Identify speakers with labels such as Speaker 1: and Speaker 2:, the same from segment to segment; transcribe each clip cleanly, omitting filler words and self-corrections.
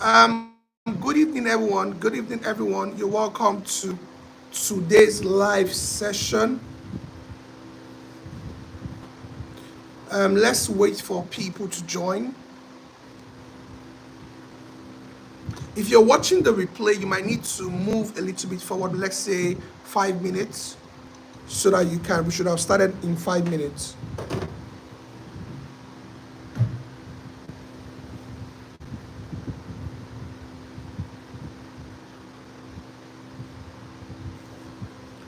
Speaker 1: Um, Good evening, everyone. Good evening, everyone. You're welcome to today's live session. Let's wait for people to join. If you're watching the replay, you might need to move a little bit forward, let's say 5 minutes, so that you can. We should have started in 5 minutes.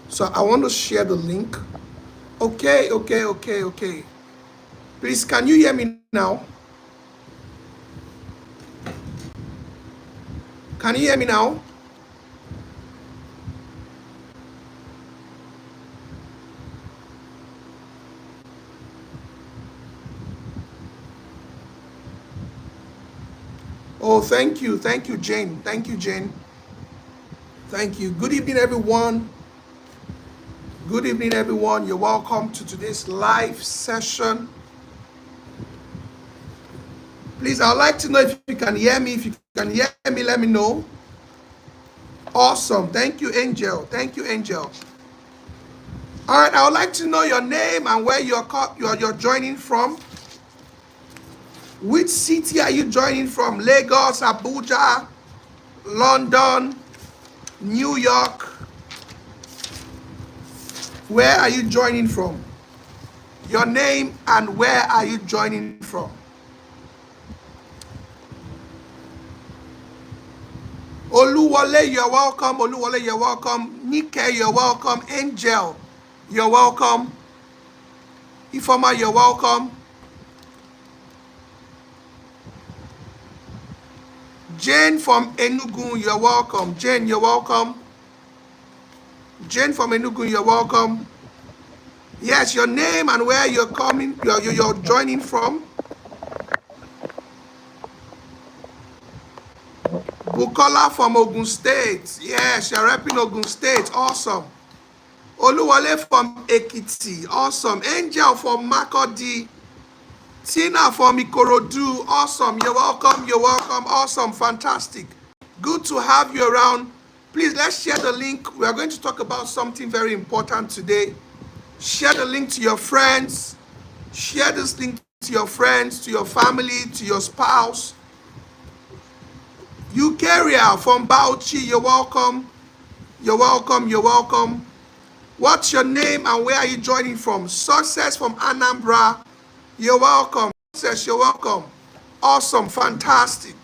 Speaker 1: So I want to share the link. Okay. Please, can you hear me now? Can you hear me now? Oh, thank you, Jane. Thank you, Jane. Thank you. Good evening, everyone. Good evening, everyone. You're welcome to today's live session. Please, I'd like to know if you can hear me. If you can hear me, let me know. Awesome. Thank you, Angel. Thank you, Angel. All right, I would like to know your name and where you're joining from. Which city are you joining from? Lagos, Abuja, London, New York. Where are you joining from? Your name and where are you joining from? Oluwole, you're welcome. Oluwole, you're welcome. Nike, you're welcome. Angel, you're welcome. Ifoma, you're welcome. Jane from Enugu, you're welcome. Jane, you're welcome. Jane from Enugu, you're welcome. Yes, your name and where you're coming, you're joining from. Bukola from Ogun State. Yes, you're repping Ogun State. Awesome. Oluwole from Ekiti. Awesome. Angel from Makodi. Tina from Ikorodu. Awesome. You're welcome. You're welcome. Awesome. Fantastic. Good to have you around. Please, let's share the link. We are going to talk about something very important today. Share the link to your friends. Share this link to your friends, to your family, to your spouse. Eukarya from Bauchi, you're welcome. You're welcome. You're welcome. What's your name and where are you joining from? Success from Anambra. You're welcome. Success, you're welcome. Awesome. Fantastic.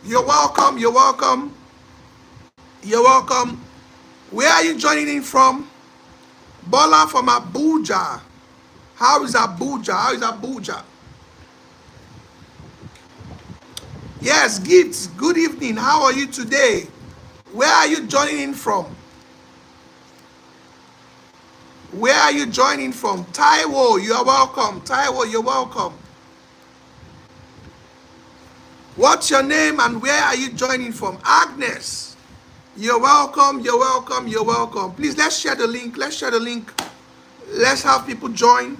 Speaker 1: You're welcome. You're welcome. You're welcome. Where are you joining in from? Bola from Abuja. How is Abuja? How is Abuja? Yes, Gifts. Good evening. How are you today? Where are you joining in from? Where are you joining from? Taiwo, you're welcome. Taiwo, you're welcome. What's your name and where are you joining from? Agnes, you're welcome. You're welcome. You're welcome. Please, let's share the link. Let's share the link. Let's have people join.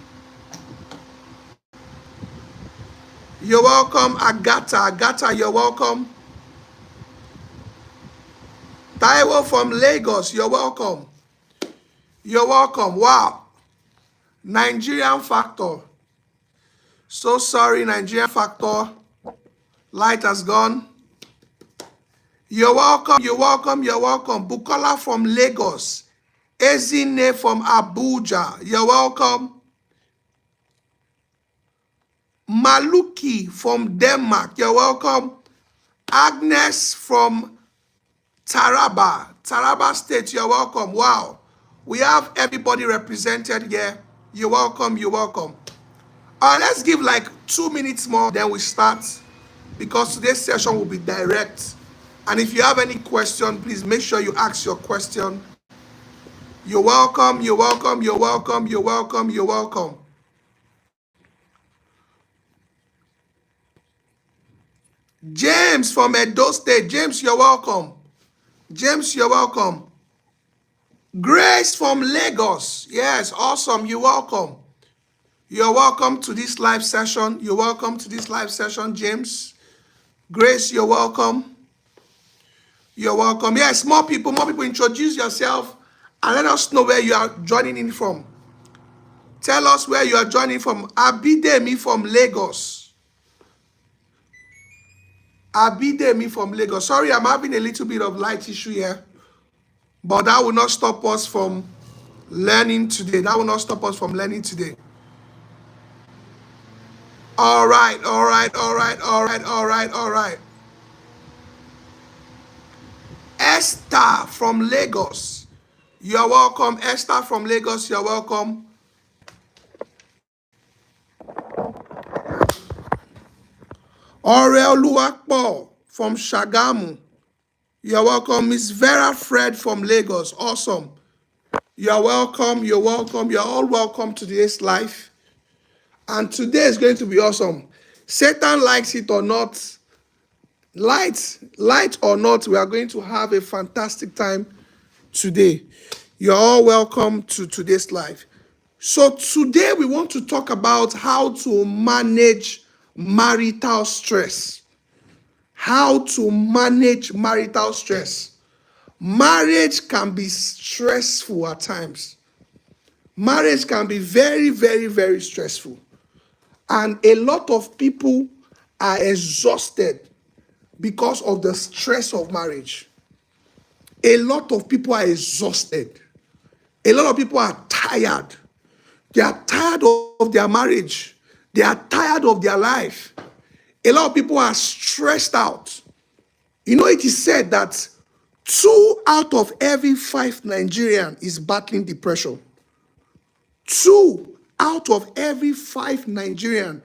Speaker 1: You're welcome. Agata, you're welcome. Taiwo from Lagos, you're welcome. You're welcome. Wow. Nigerian Factor. So sorry, Nigerian Factor. Light has gone. You're welcome. You're welcome. You're welcome. Bukola from Lagos. Ezine from Abuja. You're welcome. Maluki from Denmark. You're welcome. Agnes from Taraba State. You're welcome. Wow. We have everybody represented here. You're welcome. You're welcome. All right, let's give like 2 minutes more, then we start, because today's session will be direct. And if you have any question, please make sure you ask your question. You're welcome. You're welcome. You're welcome. You're welcome. You're welcome. James from Edo State. James, you're welcome. James, you're welcome. Grace from Lagos. Yes, awesome. You're welcome. You're welcome to this live session. You're welcome to this live session, James. Grace, you're welcome. You're welcome. Yes, more people, introduce yourself and let us know where you are joining in from. Tell us where you are joining from. Abidemi from Lagos. Abidemi from Lagos. Sorry, I'm having a little bit of light issue here, but that will not stop us from learning today. That will not stop us from learning today. All right. Esther from Lagos. You're welcome. Esther from Lagos, you're welcome. Orel Luakpo from Shagamu. You're welcome. Miss Vera Fred from Lagos. Awesome. You're welcome. You're welcome. You're all welcome to today's life. And today is going to be awesome. Satan likes it or not, light or not, we are going to have a fantastic time today. You're all welcome to today's life. So today we want to talk about how to manage marital stress. How to manage marital stress. Marriage can be stressful at times. Marriage can be very, very, very stressful. And a lot of people are exhausted because of the stress of marriage. A lot of people are exhausted. A lot of people are tired. They are tired of their marriage. They are tired of their life. A lot of people are stressed out. You know, it is said that 2 out of every 5 Nigerians is battling depression. 2 out of every 5 Nigerians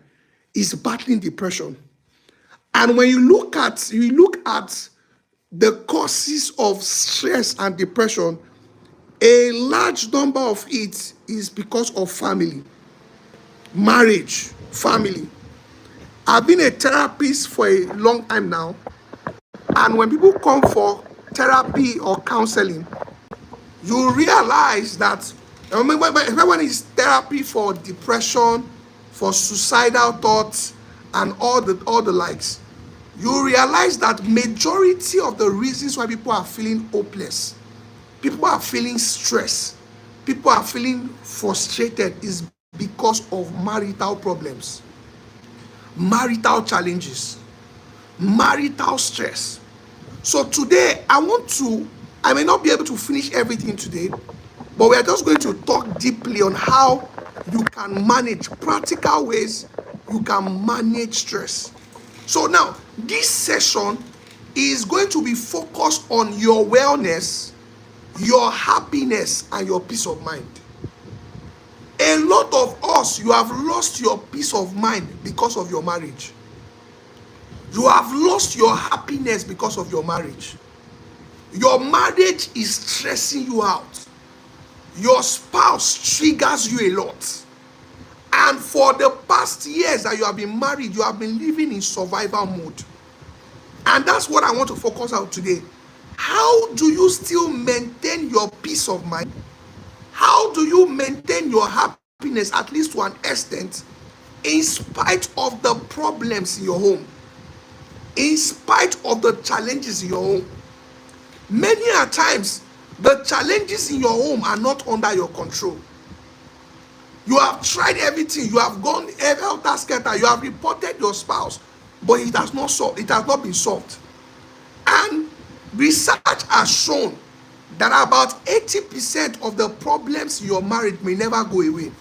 Speaker 1: is battling depression. And when you look at the causes of stress and depression, a large number of it is because of family, marriage, family. I've been a therapist for a long time now, and when people come for therapy or counseling, you realize that when it's therapy for depression, for suicidal thoughts, and all the likes, you realize that majority of the reasons why people are feeling hopeless, people are feeling stressed, people are feeling frustrated is because of marital problems, marital challenges, marital stress. So today, I may not be able to finish everything today, but we are just going to talk deeply on how you can manage, practical ways you can manage stress. So now, this session is going to be focused on your wellness, your happiness, and your peace of mind. A lot of us, you have lost your peace of mind because of your marriage. You have lost your happiness because of your marriage. Your marriage is stressing you out. Your spouse triggers you a lot. And for the past years that you have been married, you have been living in survival mode. And that's what I want to focus on today. How do you still maintain your peace of mind? How do you maintain your happiness, at least to an extent, in spite of the problems in your home? In spite of the challenges in your home? Many a times, the challenges in your home are not under your control. You have tried everything. You have gone helter skelter. You have reported your spouse, but it has not solved. It has not been solved. And research has shown that about 80% of the problems in your marriage may never go away.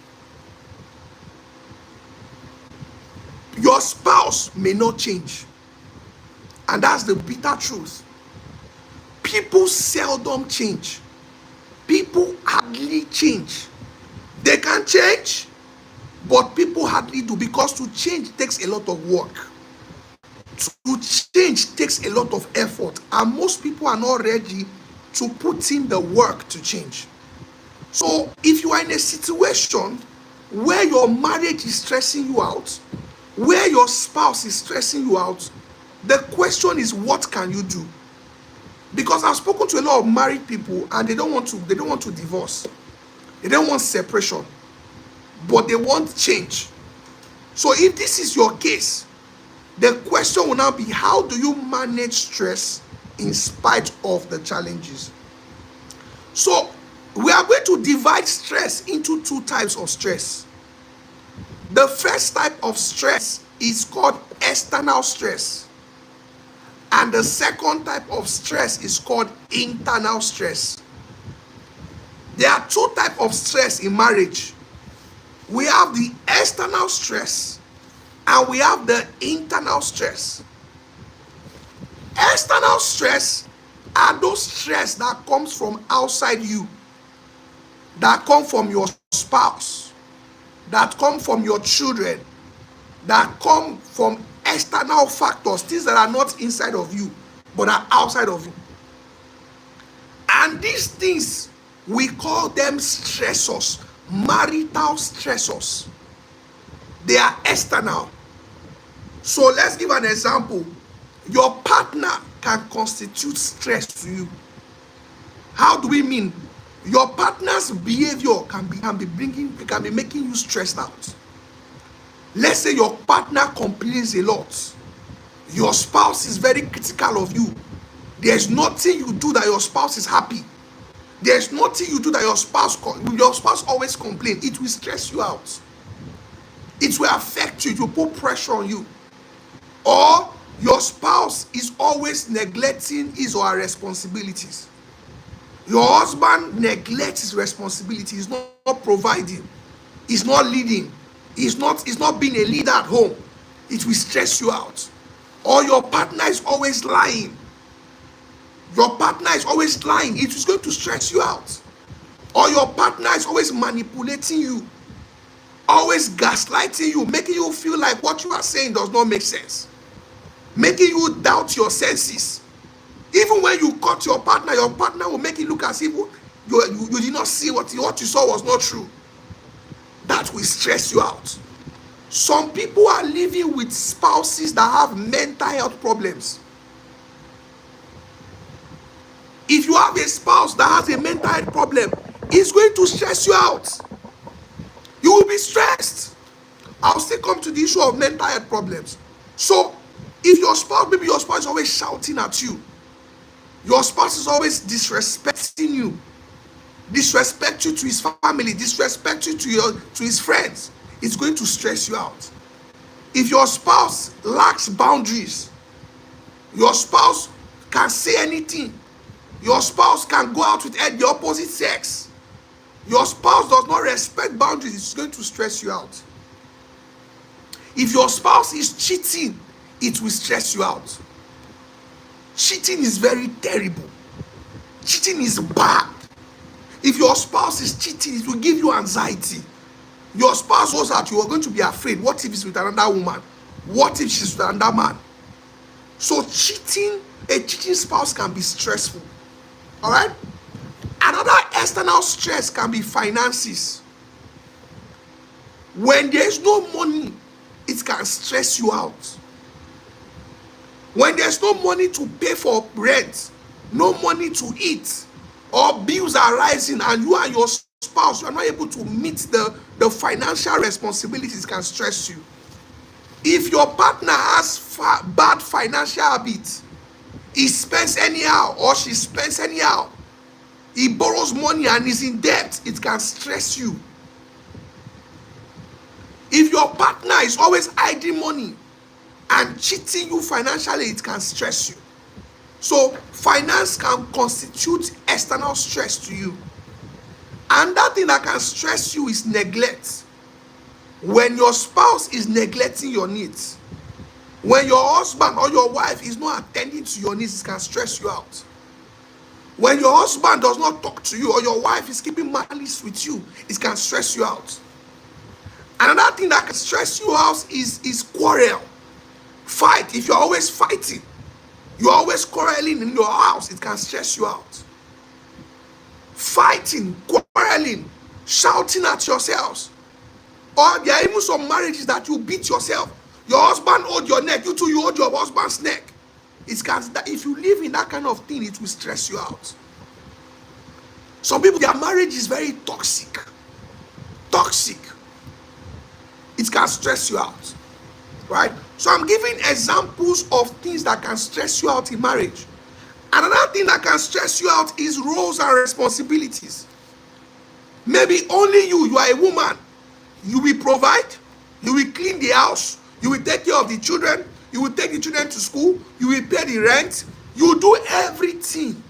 Speaker 1: Your spouse may not change. And that's the bitter truth. People seldom change. People hardly change. They can change, but people hardly do, because to change takes a lot of work. To change takes a lot of effort, and most people are not ready to put in the work to change. So if you are in a situation where your marriage is stressing you out, where your spouse is stressing you out, the question is, what can you do? Because I've spoken to a lot of married people, and they don't want to divorce. They don't want separation, but they want change. So if this is your case, the question will now be, how do you manage stress in spite of the challenges. So we are going to divide stress into two types of stress. The first type of stress is called external stress, and the second type of stress is called internal stress. There are two types of stress in marriage. We have the external stress and we have the internal stress. External stress are those stress that comes from outside you, that come from your spouse, that come from your children, that come from external factors, things that are not inside of you but are outside of you. And these things, we call them stressors, marital stressors. They are external. So let's give an example. Your partner can constitute stress to you. How do we mean? Your partner's behavior can be making you stressed out. Let's say your partner complains a lot. Your spouse is very critical of you. There's nothing you do that your spouse is happy. There's nothing you do that your spouse always complains. It will stress you out. It will affect you. It will put pressure on you. Or your spouse is always neglecting his or her responsibilities. Your husband neglects his responsibility. He's not providing. He's not leading. He's not being a leader at home. It will stress you out. Or your partner is always lying. Your partner is always lying. It is going to stress you out. Or your partner is always manipulating you, always gaslighting you, making you feel like what you are saying does not make sense, making you doubt your senses. Even when you cut your partner will make it look as if you did not see what you saw was not true. That will stress you out. Some people are living with spouses that have mental health problems. If you have a spouse that has a mental health problem, it's going to stress you out. You will be stressed. I'll still come to the issue of mental health problems. So, if maybe your spouse is always shouting at you, your spouse is always disrespecting you, disrespect you to his family, disrespect you to his friends, it's going to stress you out. If your spouse lacks boundaries, your spouse can say anything, your spouse can go out with the opposite sex, your spouse does not respect boundaries, it's going to stress you out. If your spouse is cheating, it will stress you out. Cheating is very terrible. Cheating is bad. If your spouse is cheating, it will give you anxiety. Your spouse knows that you are going to be afraid. What if it's with another woman? What if she's with another man? So a cheating spouse can be stressful. All right? Another external stress can be finances. When there is no money, it can stress you out. When there's no money to pay for rent, no money to eat, or bills are rising and you and your spouse are not able to meet the financial responsibilities, can stress you. If your partner has bad financial habits, he spends anyhow or she spends anyhow, he borrows money and is in debt, it can stress you. If your partner is always hiding money and cheating you financially, it can stress you. So finance can constitute external stress to you. And that thing that can stress you is neglect. When your spouse is neglecting your needs, when your husband or your wife is not attending to your needs, it can stress you out. When your husband does not talk to you or your wife is keeping malice with you, it can stress you out. Another thing that can stress you out is quarrel, fight. If you're always fighting, you're always quarreling in your house, it can stress you out. Fighting, quarreling, shouting at yourselves. Or there are even some marriages that you beat yourself. Your husband hold your neck, you too, you hold your husband's neck. If you live in that kind of thing, it will stress you out. Some people, their marriage is very toxic. Toxic. It can stress you out. Right? So I'm giving examples of things that can stress you out in marriage. Another thing that can stress you out is roles and responsibilities. Maybe only you are a woman. You will provide, you will clean the house, you will take care of the children, you will take the children to school, you will pay the rent, you do everything.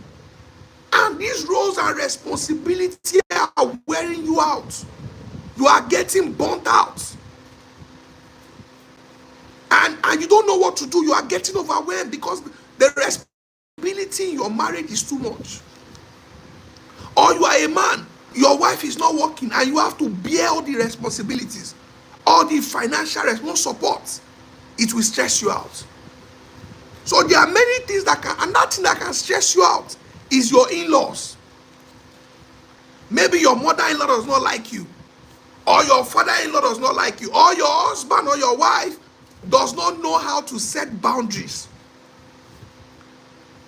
Speaker 1: And these roles and responsibilities are wearing you out. You are getting burnt out. And you don't know what to do. You are getting overwhelmed because the responsibility in your marriage is too much. Or you are a man, your wife is not working and you have to bear all the responsibilities, all the financial support. It will stress you out. So there are many things that can, and that thing that can stress you out is your in-laws. Maybe your mother-in-law does not like you, or your father-in-law does not like you, or your husband or your wife does not know how to set boundaries.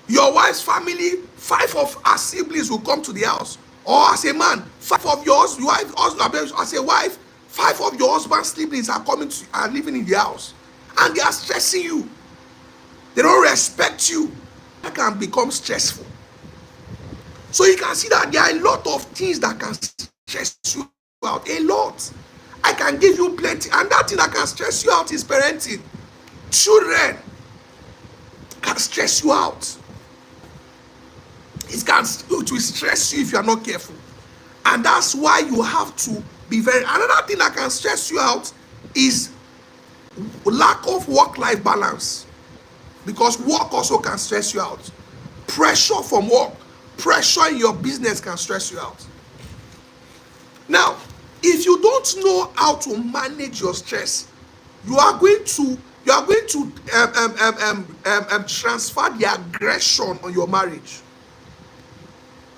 Speaker 1: Your wife's family, 5 of her siblings will come to the house. Or as a man, 5 of yours, as a wife, 5 of your husband's siblings are living in the house. And they are stressing you. They don't respect you. That can become stressful. So you can see that there are a lot of things that can stress you out. A lot. I can give you plenty. And that thing that can stress you out is parenting. Children can stress you out. It will stress you if you are not careful. And that's why you have to be very... Another thing that can stress you out is lack of work-life balance. Because work also can stress you out. Pressure from work, pressure in your business can stress you out. Now, if you don't know how to manage your stress, you are going to transfer the aggression on your marriage.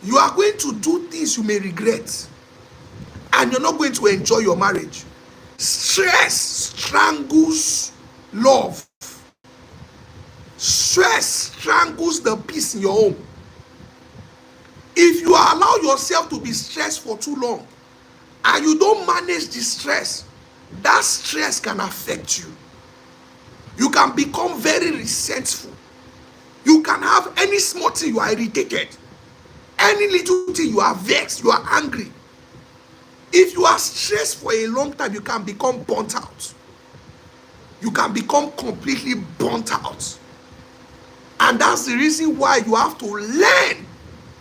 Speaker 1: You are going to do things you may regret, and you're not going to enjoy your marriage. Stress strangles love. Stress strangles the peace in your home. If you allow yourself to be stressed for too long and you don't manage the stress, that stress can affect you. You can become very resentful. You can have any small thing you are irritated. Any little thing you are vexed, you are angry. If you are stressed for a long time, you can become burnt out. You can become completely burnt out. And that's the reason why you have to learn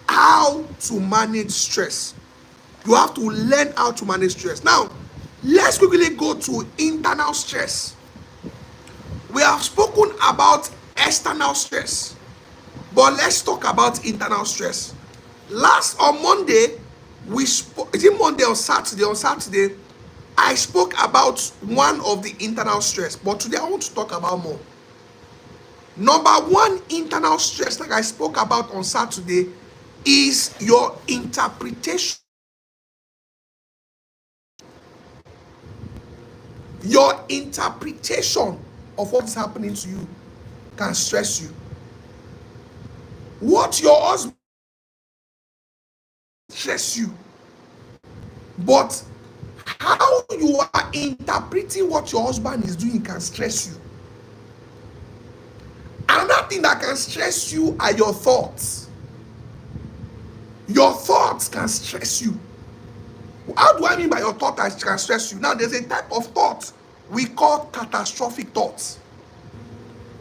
Speaker 1: how to manage stress. You have to learn how to manage stress. Now, let's quickly go to internal stress. We have spoken about external stress, but let's talk about internal stress. On Monday, is it Monday or Saturday? On Saturday, I spoke about one of the internal stress, but today I want to talk about more. Number one internal stress, like I spoke about on Saturday, is your interpretation. Your interpretation of what's happening to you can stress you. What your husband stress you, but how you are interpreting what your husband is doing can stress you. Another thing that can stress you are your thoughts. Your thoughts can stress you. How do I mean by your thought that can stress you? Now, there's a type of thought we call catastrophic thoughts.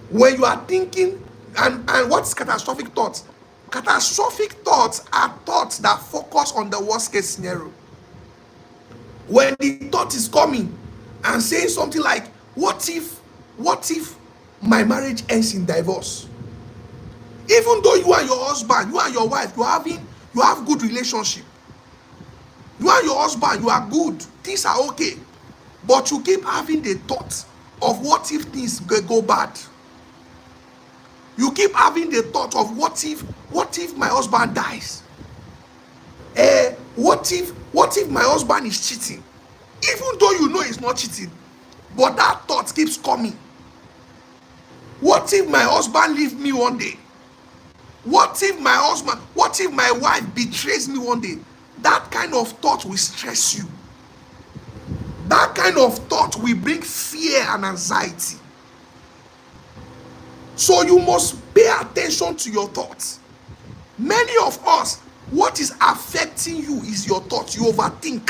Speaker 1: When you are thinking, and what's catastrophic thoughts? Catastrophic thoughts are thoughts that focus on the worst case scenario. When the thought is coming and saying something like, what if my marriage ends in divorce? Even though you and your husband, you and your wife, you have good relationship. You and your husband, you are good. Things are okay. But you keep having the thought of what if things go bad. You keep having the thought of what if my husband dies? What if my husband is cheating? Even though you know he's not cheating, but that thought keeps coming. What if my husband leaves me one day? What if my wife betrays me one day? That kind of thought will stress you. That kind of thought will bring fear and anxiety. So you must pay attention to your thoughts. Many of us, what is affecting you is your thoughts. You overthink.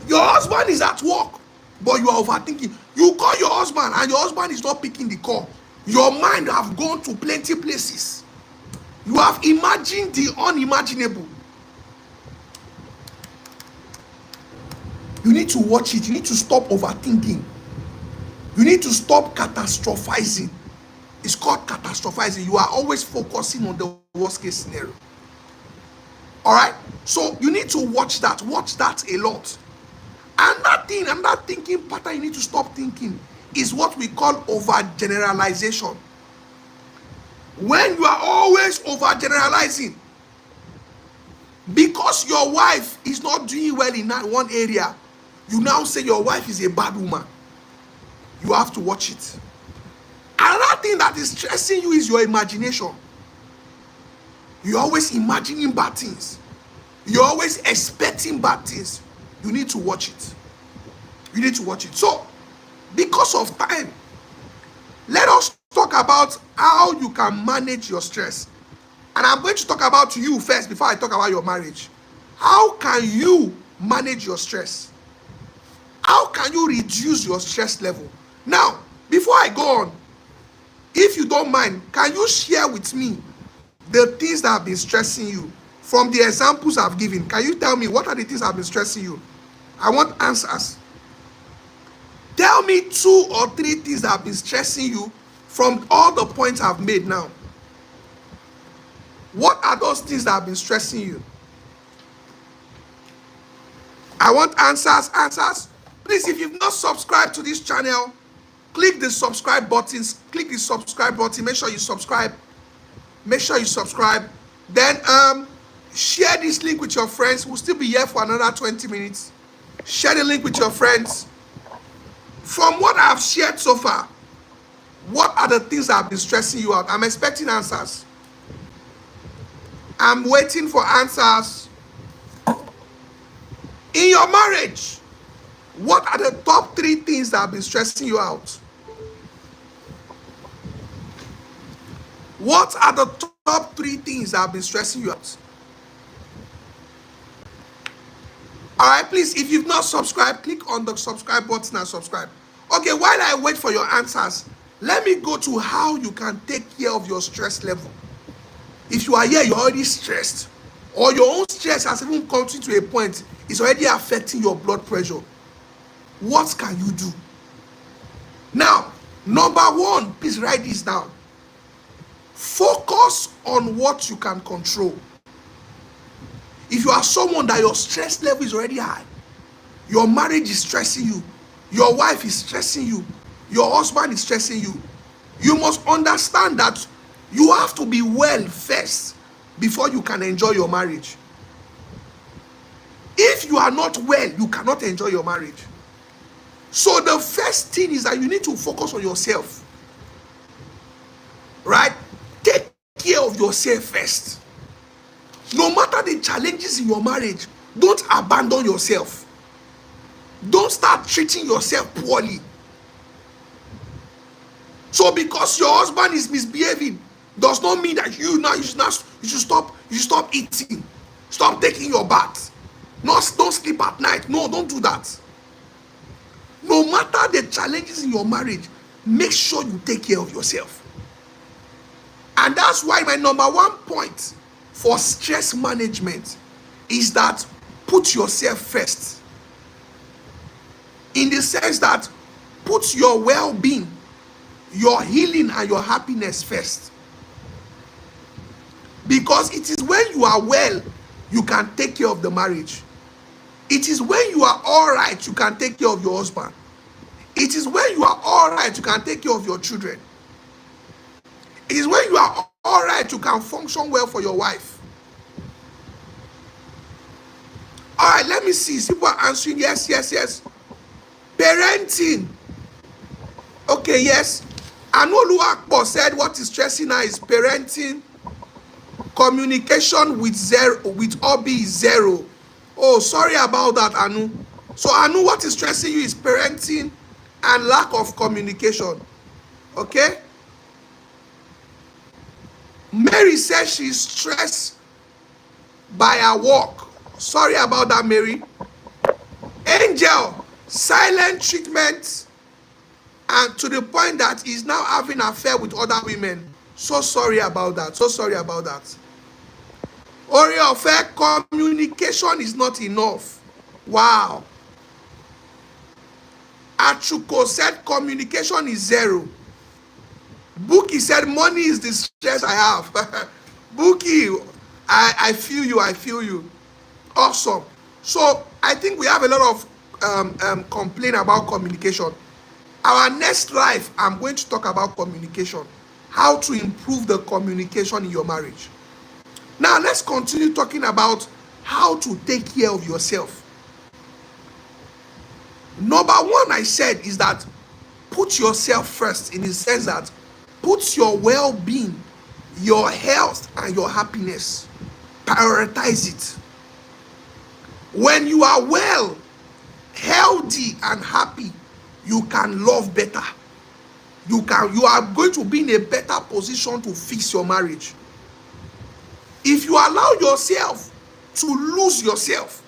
Speaker 1: Your husband is at work, but you are overthinking. You call your husband and your husband is not picking the call. Your mind have gone to plenty places. You have imagined the unimaginable. You need to watch it. You need to stop overthinking. You need to stop catastrophizing. It's called catastrophizing. You are always focusing on the worst case scenario. All right? So you need to watch that. Watch that a lot. Another thinking pattern you need to stop thinking is what we call overgeneralization. When you are always overgeneralizing, because your wife is not doing well in that one area, you now say your wife is a bad woman. You have to watch it. Another thing that is stressing you is your imagination. You're always imagining bad things. You're always expecting bad things. You need to watch it. You need to watch it. So, because of time, let us talk about how you can manage your stress. And I'm going to talk about you first before I talk about your marriage. How can you manage your stress? How can you reduce your stress level? Now, before I go on, if you don't mind, can you share with me the things that have been stressing you? From the examples I've given, can you tell me what are the things that have been stressing you? I want answers. Tell me 2 or 3 things that have been stressing you from all the points I've made now. What are those things that have been stressing you? I want answers. Please, if you've not subscribed to this channel, click the subscribe buttons. Click the subscribe button. Make sure you subscribe. Then share this link with your friends. We'll still be here for another 20 minutes. Share the link with your friends. From what I've shared so far, what are the things that have been stressing you out? I'm expecting answers. I'm waiting for answers. In your marriage, what are the top 3 things that have been stressing you out? What are the top 3 things that have been stressing you out? All right, please, if you've not subscribed, click on the subscribe button and subscribe. Okay, while I wait for your answers, let me go to how you can take care of your stress level. If you are here, you're already stressed, or your own stress has even come to a point, it's already affecting your blood pressure. What can you do? Now, number 1, please write this down. Focus on what you can control. If you are someone that your stress level is already high, your marriage is stressing you, your wife is stressing you, your husband is stressing you, you must understand that you have to be well first before you can enjoy your marriage. If you are not well, you cannot enjoy your marriage. So the first thing is that you need to focus on yourself. Right? Take care of yourself first. No matter the challenges in your marriage, don't abandon yourself. Don't start treating yourself poorly. So because your husband is misbehaving, does not mean that you should stop eating. Stop taking your bath. Don't sleep at night. No, don't do that. No matter the challenges in your marriage, make sure you take care of yourself. And that's why my number 1 point for stress management is that put yourself first. In the sense that put your well-being, your healing and your happiness first. Because it is when you are well, you can take care of the marriage. It is when you are all right, you can take care of your husband. It is when you are all right, you can take care of your children. It is when you are all right, you can function well for your wife. All right, let me see. People are answering yes. Parenting. Okay, yes. Anolu Akpo said what is stressing her is parenting. Communication with Obi is 0. Oh, sorry about that, Anu. So, Anu, what is stressing you is parenting and lack of communication. Okay? Mary says she's stressed by her work. Sorry about that, Mary. Angel, silent treatment, and to the point that he's now having an affair with other women. So sorry about that. So sorry about that. Oriofe, communication is not enough. Wow. Achuko said communication is zero. Buki said money is the stress I have. Buki, I feel you, I feel you. Awesome. So I think we have a lot of complaint about communication. Our next life, I'm going to talk about communication. How to improve the communication in your marriage. Now let's continue talking about how to take care of yourself. Number one, I said, is that put yourself first, in the sense that put your well-being, your health, and your happiness. Prioritize it. When you are well, healthy, and happy, you can love better. You are going to be in a better position to fix your marriage. If you allow yourself to lose yourself,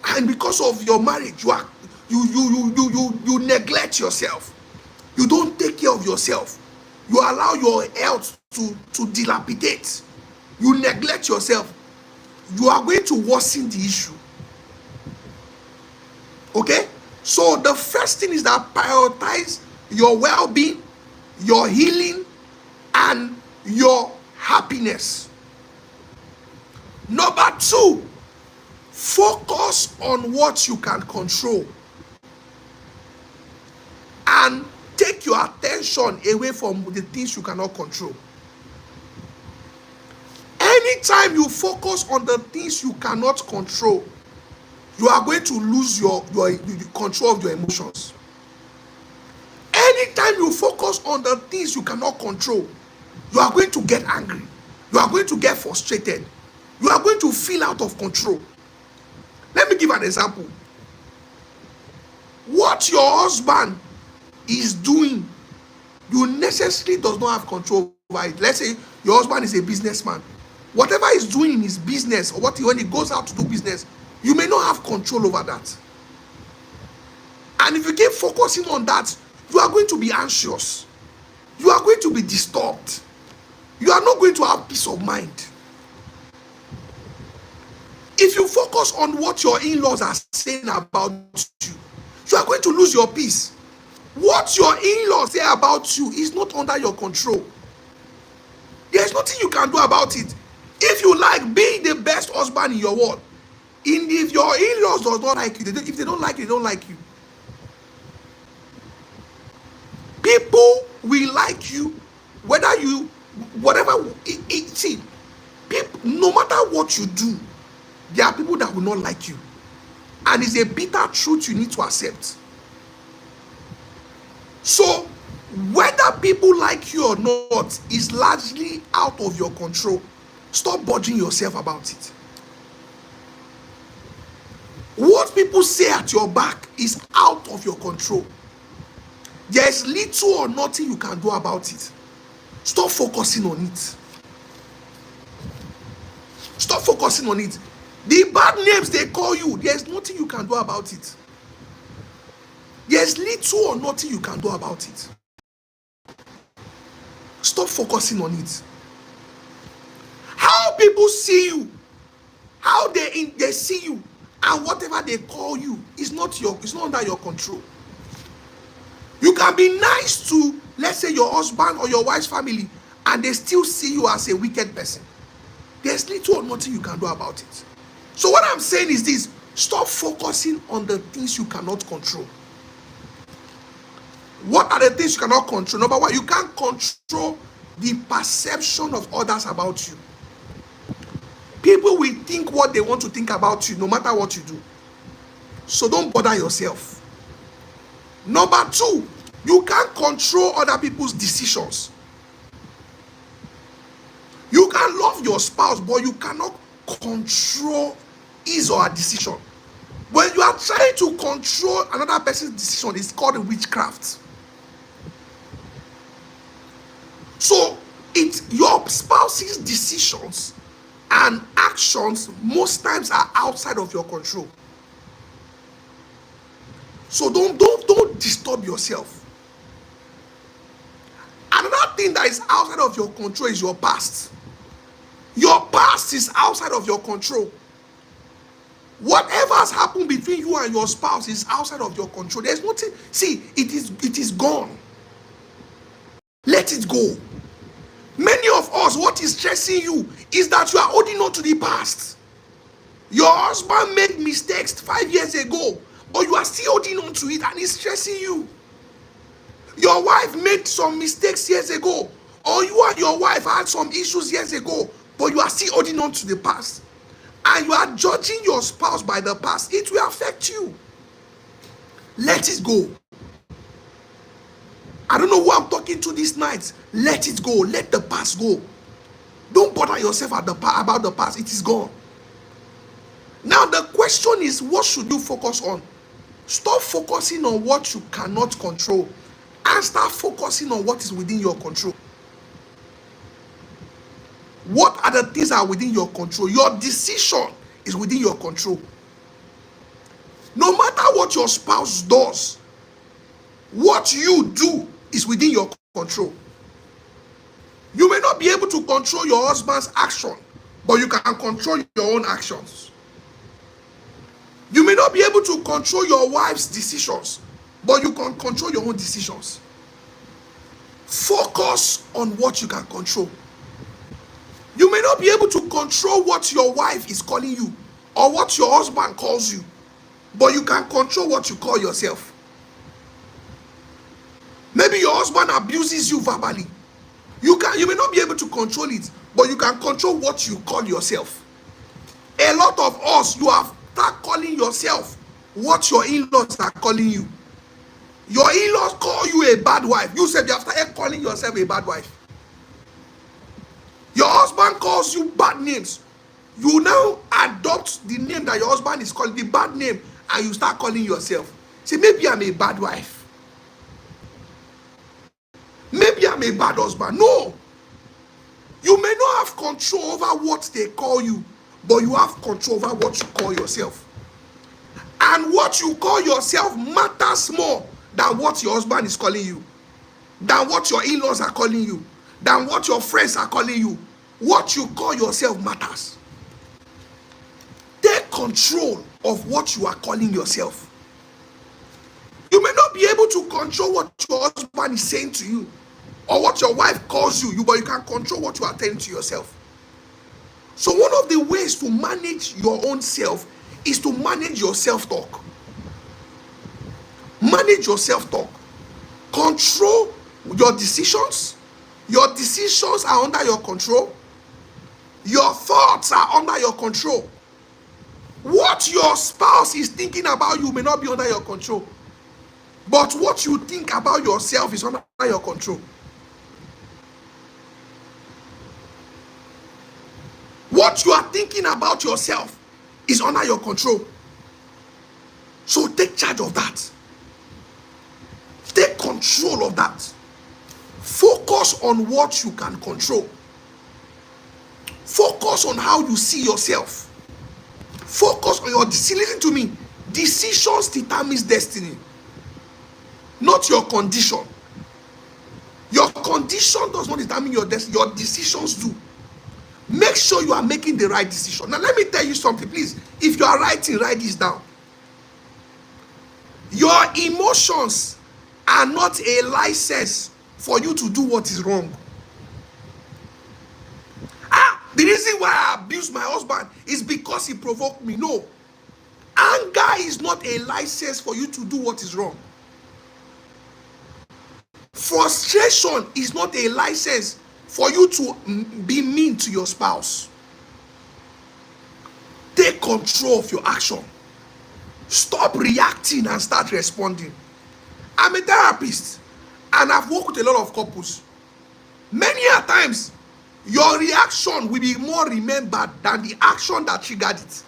Speaker 1: and because of your marriage, you neglect yourself, you don't take care of yourself, you allow your health to dilapidate, you neglect yourself, you are going to worsen the issue. Okay? So the first thing is that prioritize your well-being, your healing, and your happiness. Number two, focus on what you can control and take your attention away from the things you cannot control. Anytime you focus on the things you cannot control, you are going to lose your control of your emotions. Anytime you focus on the things you cannot control, you are going to get angry. You are going to get frustrated. You are going to feel out of control. Let me give an example. What your husband is doing, you necessarily does not have control over it. Let's say your husband is a businessman. Whatever he's doing in his business, or when he goes out to do business, you may not have control over that. And if you keep focusing on that, you are going to be anxious. You are going to be disturbed. You are not going to have peace of mind. If you focus on what your in-laws are saying about you, you are going to lose your peace. What your in-laws say about you is not under your control. There's nothing you can do about it. If you like being the best husband in your world, if your in-laws does not like you, if they don't like you, they don't like you. People will like you, whether you, whatever, see, people, no matter what you do, there are people that will not like you. And it's a bitter truth you need to accept. So, whether people like you or not is largely out of your control. Stop bothering yourself about it. What people say at your back is out of your control. There is little or nothing you can do about it. Stop focusing on it. Stop focusing on it. The bad names they call you, there's nothing you can do about it. There's little or nothing you can do about it. Stop focusing on it. How people see you, how they see you, and whatever they call you is not under your control. You can be nice to, let's say, your husband or your wife's family, and they still see you as a wicked person. There's little or nothing you can do about it. So what I'm saying is this: stop focusing on the things you cannot control. What are the things you cannot control? Number one, you can't control the perception of others about you. People will think what they want to think about you no matter what you do. So don't bother yourself. Number two, you can't control other people's decisions. You can love your spouse, but you cannot control his or her decision. When you are trying to control another person's decision, it's called witchcraft. So Your spouse's decisions and actions most times are outside of your control. So don't disturb yourself. Another thing that is outside of your control is your past. Your past is outside of your control. Whatever has happened between you and your spouse is outside of your control. There's nothing. See, it is gone. Let it go. Many of us, what is stressing you is that you are holding on to the past. Your husband made mistakes 5 years ago, but you are still holding on to it and it's stressing you. Your wife made some mistakes years ago, or you and your wife had some issues years ago, but you are still holding on to the past. And you are judging your spouse by the past. It will affect you. Let it go. I don't know who I'm talking to this night. Let it go. Let the past go. Don't bother yourself about the past. It is gone. Now the question is, what should you focus on? Stop focusing on what you cannot control and start focusing on what is within your control. What are the things that are within your control? Your decision is within your control. No matter what your spouse does, what you do is within your control. You may not be able to control your husband's action, but you can control your own actions. You may not be able to control your wife's decisions, but you can control your own decisions. Focus on what you can control. You may not be able to control what your wife is calling you or what your husband calls you, but you can control what you call yourself. Maybe your husband abuses you verbally. You may not be able to control it, but you can control what you call yourself. A lot of us, you have start calling yourself what your in-laws are calling you. Your in-laws call you a bad wife. You said you have started calling yourself a bad wife. Your husband calls you bad names. You now adopt the name that your husband is calling, the bad name, and you start calling yourself. Say, maybe I'm a bad wife. Maybe I'm a bad husband. No. You may not have control over what they call you, but you have control over what you call yourself. And what you call yourself matters more than what your husband is calling you, than what your in-laws are calling you, than what your friends are calling you. What you call yourself matters. Take control of what you are calling yourself. You may not be able to control what your husband is saying to you or what your wife calls you, but you can control what you are telling to yourself. So one of the ways to manage your own self is to manage your self-talk. Manage your self-talk. Control your decisions. Your decisions are under your control. Your thoughts are under your control. What your spouse is thinking about you may not be under your control. But what you think about yourself is under your control. What you are thinking about yourself is under your control. So take charge of that. Take control of that. Focus on what you can control. Focus on how you see yourself. Focus on your decision. Listen to me. Decisions determines destiny, not your condition. Your condition does not determine your destiny. Your decisions do. Make sure you are making the right decision. Now let me tell you something, please. If you are writing, write this down. Your emotions are not a license for you to do what is wrong. The reason why I abuse my husband is because he provoked me. No. Anger is not a license for you to do what is wrong. Frustration is not a license for you to be mean to your spouse. Take control of your action. Stop reacting and start responding. I'm a therapist and I've worked with a lot of couples. Many a times, your reaction will be more remembered than the action that triggered it.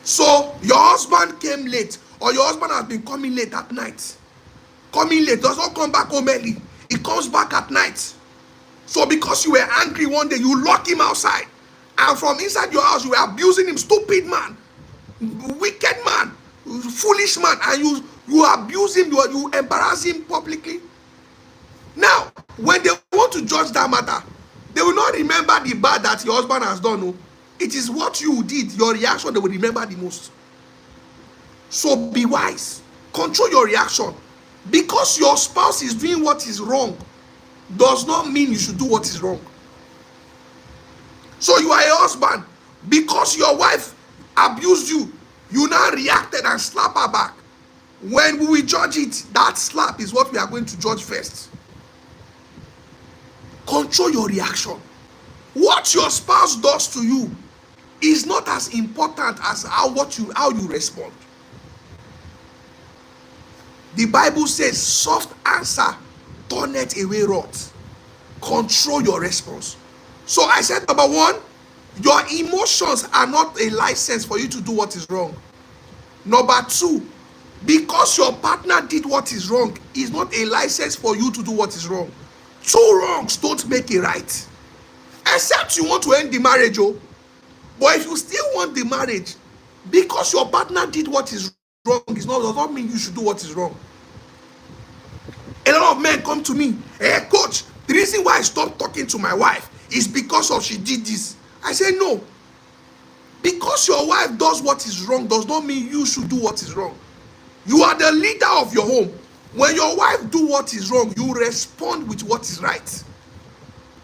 Speaker 1: So, your husband came late, or your husband has been coming late at night. coming late, does not come back home early. He comes back at night. So because you were angry one day, you lock him outside. And from inside your house, you were abusing him. Stupid man, wicked man, foolish man. And you abuse him, you embarrass him publicly. Now, when they want to judge that matter, they will not remember the bad that your husband has done. No. It is what you did, your reaction, they will remember the most. So be wise. Control your reaction. Because your spouse is doing what is wrong does not mean you should do what is wrong. So you are a husband. Because your wife abused you, you now reacted and slap her back. When we will judge it, that slap is what we are going to judge first. Control your reaction. What your spouse does to you is not as important as how you respond. The Bible says, soft answer turneth away wrath. Control your response. So I said, number one, your emotions are not a license for you to do what is wrong. Number two, because your partner did what is wrong is not a license for you to do what is wrong. Two wrongs don't make a right. Except you want to end the marriage, oh. But if you still want the marriage, because your partner did what is wrong, does not mean you should do what is wrong. A lot of men come to me, hey coach, the reason why I stopped talking to my wife is because of she did this. I say no. Because your wife does what is wrong does not mean you should do what is wrong. You are the leader of your home. When your wife do what is wrong, you respond with what is right.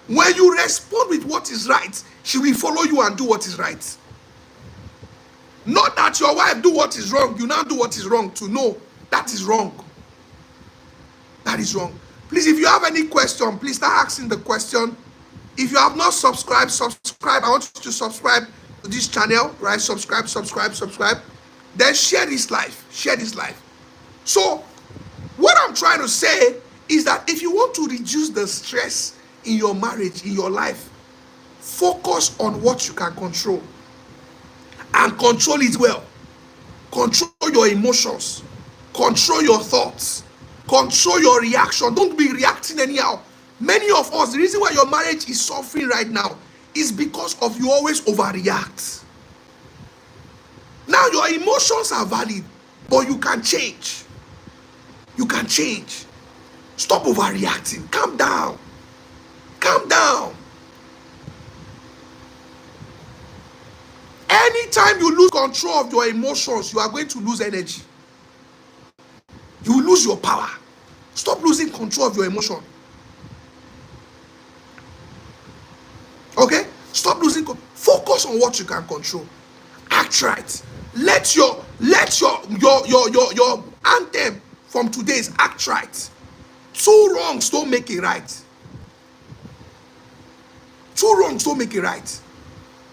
Speaker 1: When you respond with what is right, she will follow you and do what is right. Not that your wife do what is wrong, you now do what is wrong to know that is wrong. That is wrong. Please, if you have any question, please start asking the question. If you have not subscribed, subscribe. I want you to subscribe to this channel, right? Subscribe. Then share this live. Share this live. So, what I'm trying to say is that if you want to reduce the stress in your marriage, in your life, focus on what you can control. And control it well. Control your emotions. Control your thoughts. Control your reaction. Don't be reacting anyhow. Many of us, the reason why your marriage is suffering right now is because of you always overreact. Now your emotions are valid, but you can change. You can change. Stop overreacting. Calm down. Calm down. Anytime you lose control of your emotions, you are going to lose energy. You will lose your power. Stop losing control of your emotion. Okay? Stop losing. Focus on what you can control. Act right. Let your anthem from today is act right. Two wrongs don't make it right. Two wrongs don't make it right.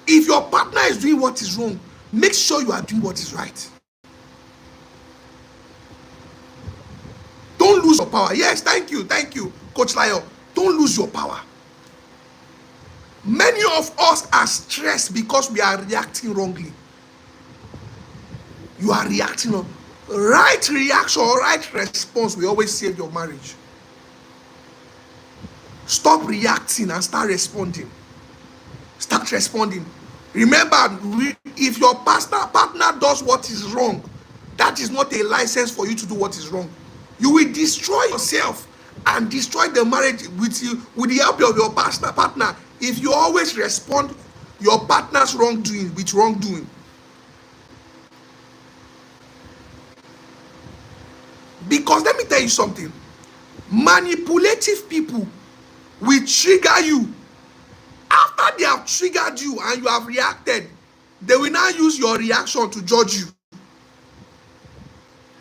Speaker 1: If your partner is doing what is wrong, make sure you are doing what is right. Don't lose your power. Yes, thank you, Coach Lyle. Don't lose your power. Many of us are stressed because we are reacting wrongly. You are reacting wrong. Right reaction or right response will always save your marriage. Stop reacting and start responding. Start responding. Remember, if your partner does what is wrong, that is not a license for you to do what is wrong. You will destroy yourself and destroy the marriage with the help of your partner if you always respond your partner's wrongdoing with wrongdoing. Because let me tell you something, manipulative people will trigger you. After they have triggered you and you have reacted, they will now use your reaction to judge you.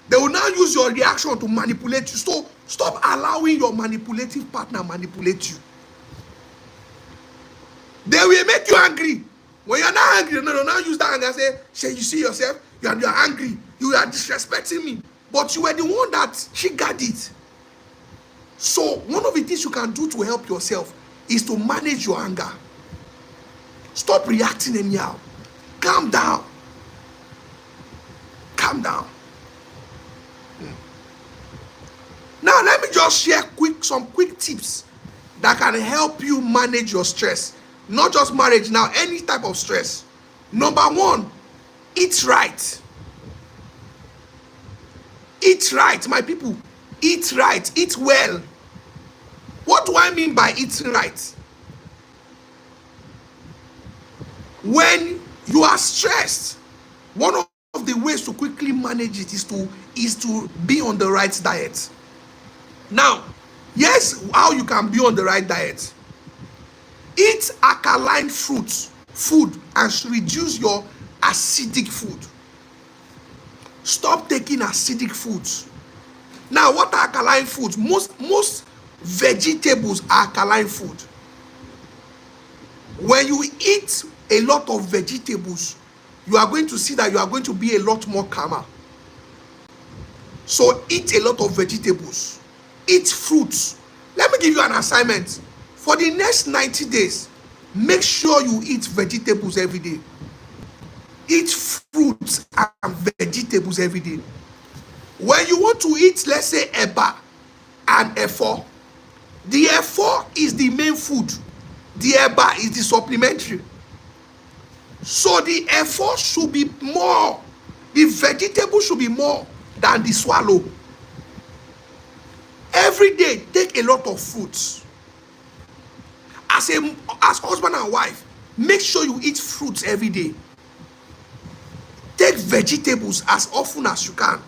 Speaker 1: They will now use your reaction to manipulate you. So stop allowing your manipulative partner manipulate you. They will make you angry. When you're not angry, no, now use that anger and say, you see yourself, you're angry, you are disrespecting me. But you were the one that triggered it. So one of the things you can do to help yourself is to manage your anger. Stop reacting anyhow. Calm down. Calm down. just share some quick tips that can help you manage your stress. Not just marriage now, any type of stress. Number one, eat right. Eat right, my people. Eat right, eat well. What do I mean by eating right? When you are stressed, one of the ways to quickly manage it is to be on the right diet. Now, yes, how you can be on the right diet. Eat alkaline food and reduce your acidic food. Stop taking acidic foods. Now, what are alkaline foods? Most vegetables are alkaline food. When you eat a lot of vegetables, you are going to see that you are going to be a lot more calmer. So eat a lot of vegetables. Eat fruits. Let me give you an assignment. For the next 90 days, make sure you eat vegetables every day. Eat fruits and vegetables every day. When you want to eat, let's say, eba and efo, the efo is the main food. The eba is the supplementary. So the efo should be more, the vegetable should be more than the swallow. Every day, take a lot of fruits. As husband and wife, make sure you eat fruits every day. Take vegetables as often as you can.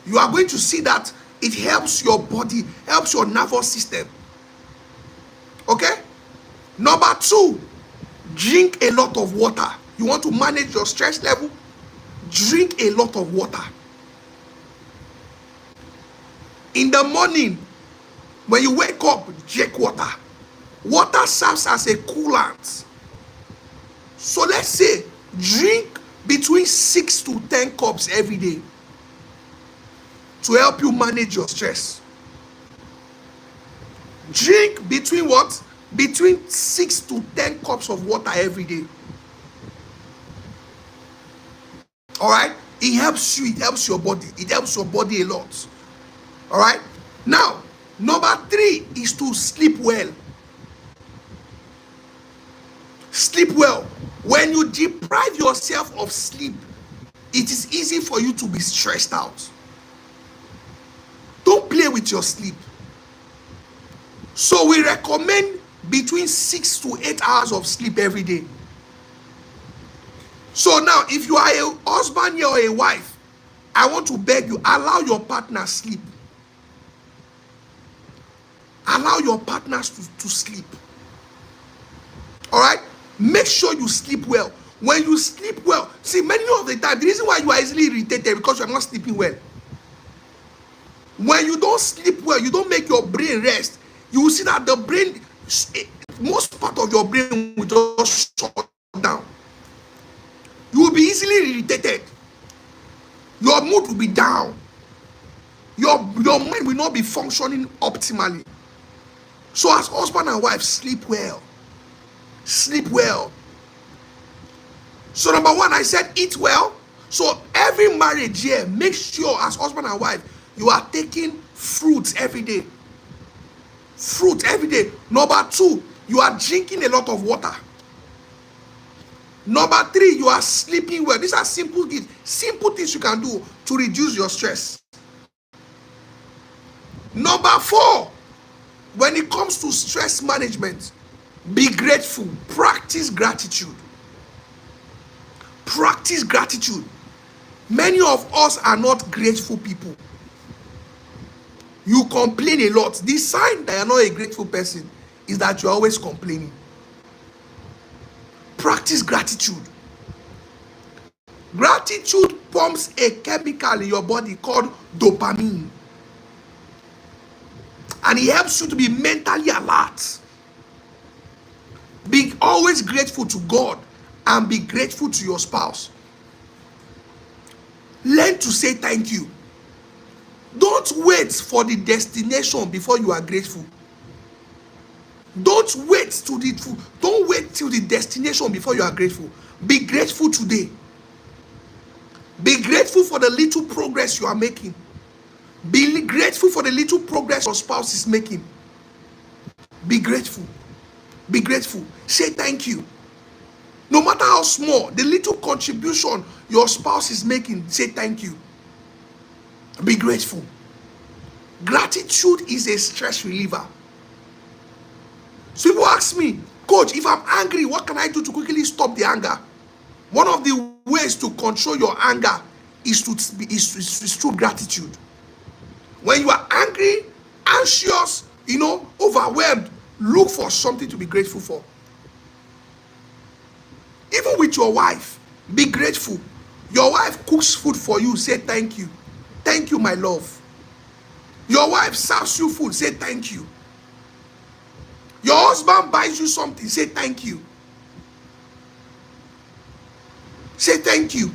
Speaker 1: You are going to see that it helps your body, helps your nervous system. Okay? Number two, drink a lot of water. You want to manage your stress level? Drink a lot of water. In the morning, when you wake up, drink water. Water serves as a coolant. So let's say, drink between 6 to 10 cups every day to help you manage your stress. Drink between what? Between 6 to 10 cups of water every day. All right? It helps you, it helps your body. It helps your body a lot. All right? Now, number 3 is to sleep well. Sleep well. When you deprive yourself of sleep, it is easy for you to be stressed out. Don't play with your sleep. So we recommend between 6 to 8 hours of sleep every day. So now, if you are a husband or a wife, I want to beg you, allow your partner sleep. Allow your partners to sleep. All right? Make sure you sleep well. When you sleep well, see, many of the time, the reason why you are easily irritated because you are not sleeping well. When you don't sleep well, you don't make your brain rest, you will see that the brain, most part of your brain will just shut down. You will be easily irritated. Your mood will be down. Your mind will not be functioning optimally. So as husband and wife, sleep well. Sleep well. So number 1, I said eat well. So every marriage here, make sure as husband and wife, you are taking fruits every day. Fruit every day. Number 2, you are drinking a lot of water. Number 3, you are sleeping well. These are simple things you can do to reduce your stress. Number 4, when it comes to stress management, be grateful. Practice gratitude. Practice gratitude. Many of us are not grateful people. You complain a lot. The sign that you're not a grateful person is that you're always complaining. Practice gratitude. Gratitude pumps a chemical in your body called dopamine. And it helps you to be mentally alert. Be always grateful to God and be grateful to your spouse. Learn to say thank you. Don't wait for the destination before you are grateful. Don't wait till the destination before you are grateful. Be grateful today. Be grateful for the little progress you are making. Be grateful for the little progress your spouse is making. Be grateful. Be grateful. Say thank you. No matter how small, the little contribution your spouse is making, say thank you. Be grateful. Gratitude is a stress reliever. So people ask me, Coach, if I'm angry, what can I do to quickly stop the anger? One of the ways to control your anger is through gratitude. When you are angry, anxious, overwhelmed, look for something to be grateful for. Even with your wife, be grateful. Your wife cooks food for you, say thank you. Thank you, my love. Your wife serves you food, say thank you. Your husband buys you something, say thank you. Say thank you.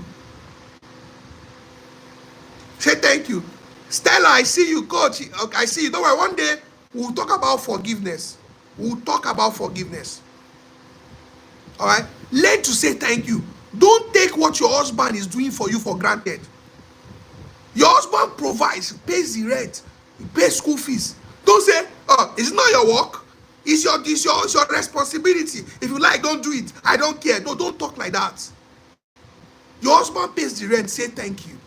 Speaker 1: Say thank you. Stella, I see you, Coach. Okay, I see you. Don't worry, one day we'll talk about forgiveness. We'll talk about forgiveness. All right? Learn to say thank you. Don't take what your husband is doing for you for granted. Your husband provides, pays the rent, pays school fees. Don't say, oh, it's not your work. It's your responsibility. If you like, don't do it. I don't care. No, don't talk like that. Your husband pays the rent, say thank you.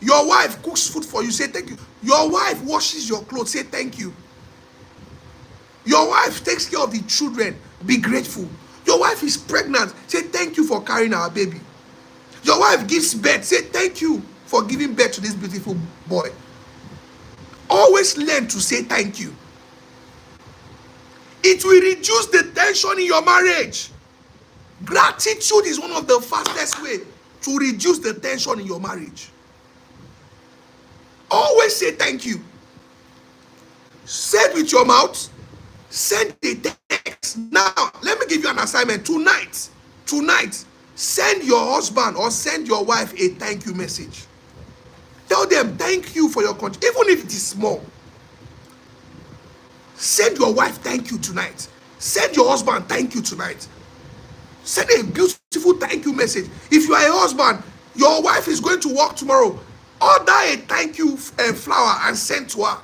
Speaker 1: Your wife cooks food for you, say thank you. Your wife washes your clothes, say thank you. Your wife takes care of the children, be grateful. Your wife is pregnant, say thank you for carrying our baby. Your wife gives birth, say thank you for giving birth to this beautiful boy. Always learn to say thank you. It will reduce the tension in your marriage. Gratitude is one of the fastest ways to reduce the tension in your marriage. Always say thank you. Say it with your mouth. Send a text. Now, let me give you an assignment. Tonight, send your husband or send your wife a thank you message. Tell them thank you for your contribution, even if it is small. Send your wife thank you tonight. Send your husband thank you tonight. Send a beautiful thank you message. If you are a husband, your wife is going to work tomorrow. Order a thank you flower and send to her.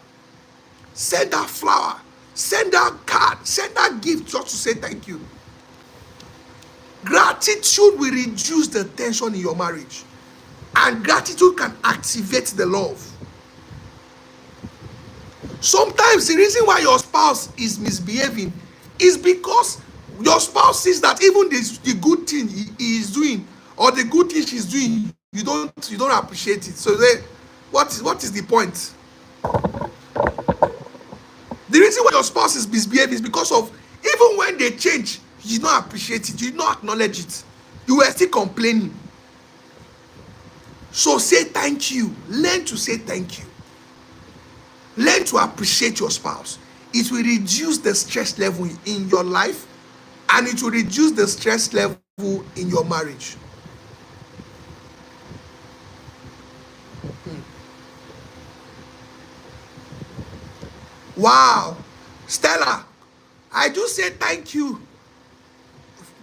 Speaker 1: Send that flower. Send that card. Send that gift just to say thank you. Gratitude will reduce the tension in your marriage. And gratitude can activate the love. Sometimes the reason why your spouse is misbehaving is because your spouse sees that even the good thing he is doing or the good thing she's doing, you don't appreciate it. So then, what is the point? The reason why your spouse is misbehaving is because of even when they change, you don't appreciate it, you don't acknowledge it. You were still complaining. So say thank you. Learn to say thank you. Learn to appreciate your spouse. It will reduce the stress level in your life and it will reduce the stress level in your marriage. Wow. Stella, I do say thank you.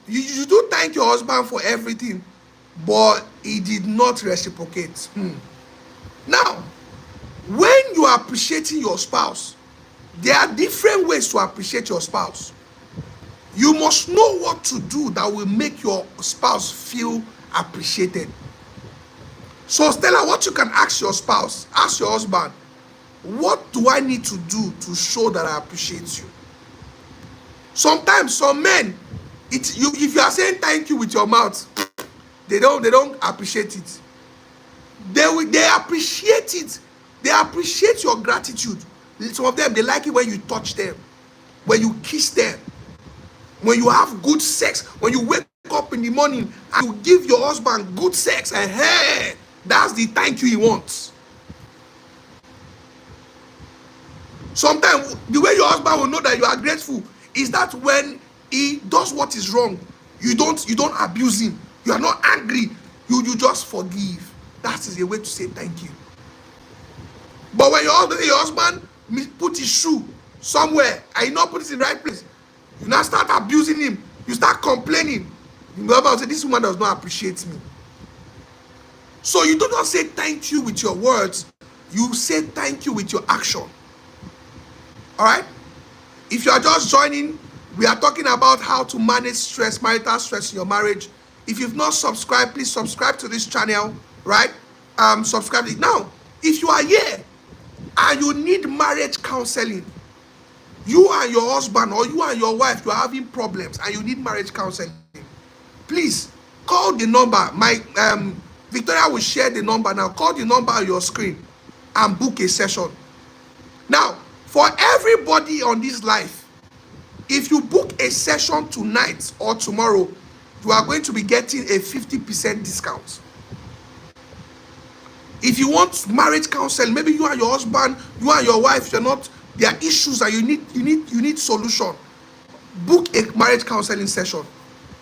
Speaker 1: You do thank your husband for everything, but he did not reciprocate. Now, when you are appreciating your spouse, there are different ways to appreciate your spouse. You must know what to do that will make your spouse feel appreciated. So Stella, what you can ask your spouse, ask your husband, what do I need to do to show that I appreciate you? Sometimes some men, if you are saying thank you with your mouth, they don't appreciate it. They appreciate it. They appreciate your gratitude. Some of them, they like it when you touch them, when you kiss them, when you have good sex, when you wake up in the morning and you give your husband good sex, and hey, that's the thank you he wants. Sometimes the way your husband will know that you are grateful is that when he does what is wrong, you don't abuse him. You are not angry. You just forgive. That is a way to say thank you. But when your husband put his shoe somewhere and you not put it in the right place, you now start abusing him. You start complaining. The husband will say, this woman does not appreciate me. So you do not say thank you with your words. You say thank you with your action. All right? If you are just joining, we are talking about how to manage stress, marital stress in your marriage. If you've not subscribed, please subscribe to this channel, right? Subscribe. Now, if you are here and you need marriage counseling, you and your husband or you and your wife, you are having problems and you need marriage counseling, please call the number. Victoria will share the number now. Call the number on your screen and book a session. Now, for everybody on this life, if you book a session tonight or tomorrow, you are going to be getting a 50% discount. If you want marriage counseling, maybe you and your husband, you and your wife, there are issues and you need solution. Book a marriage counseling session.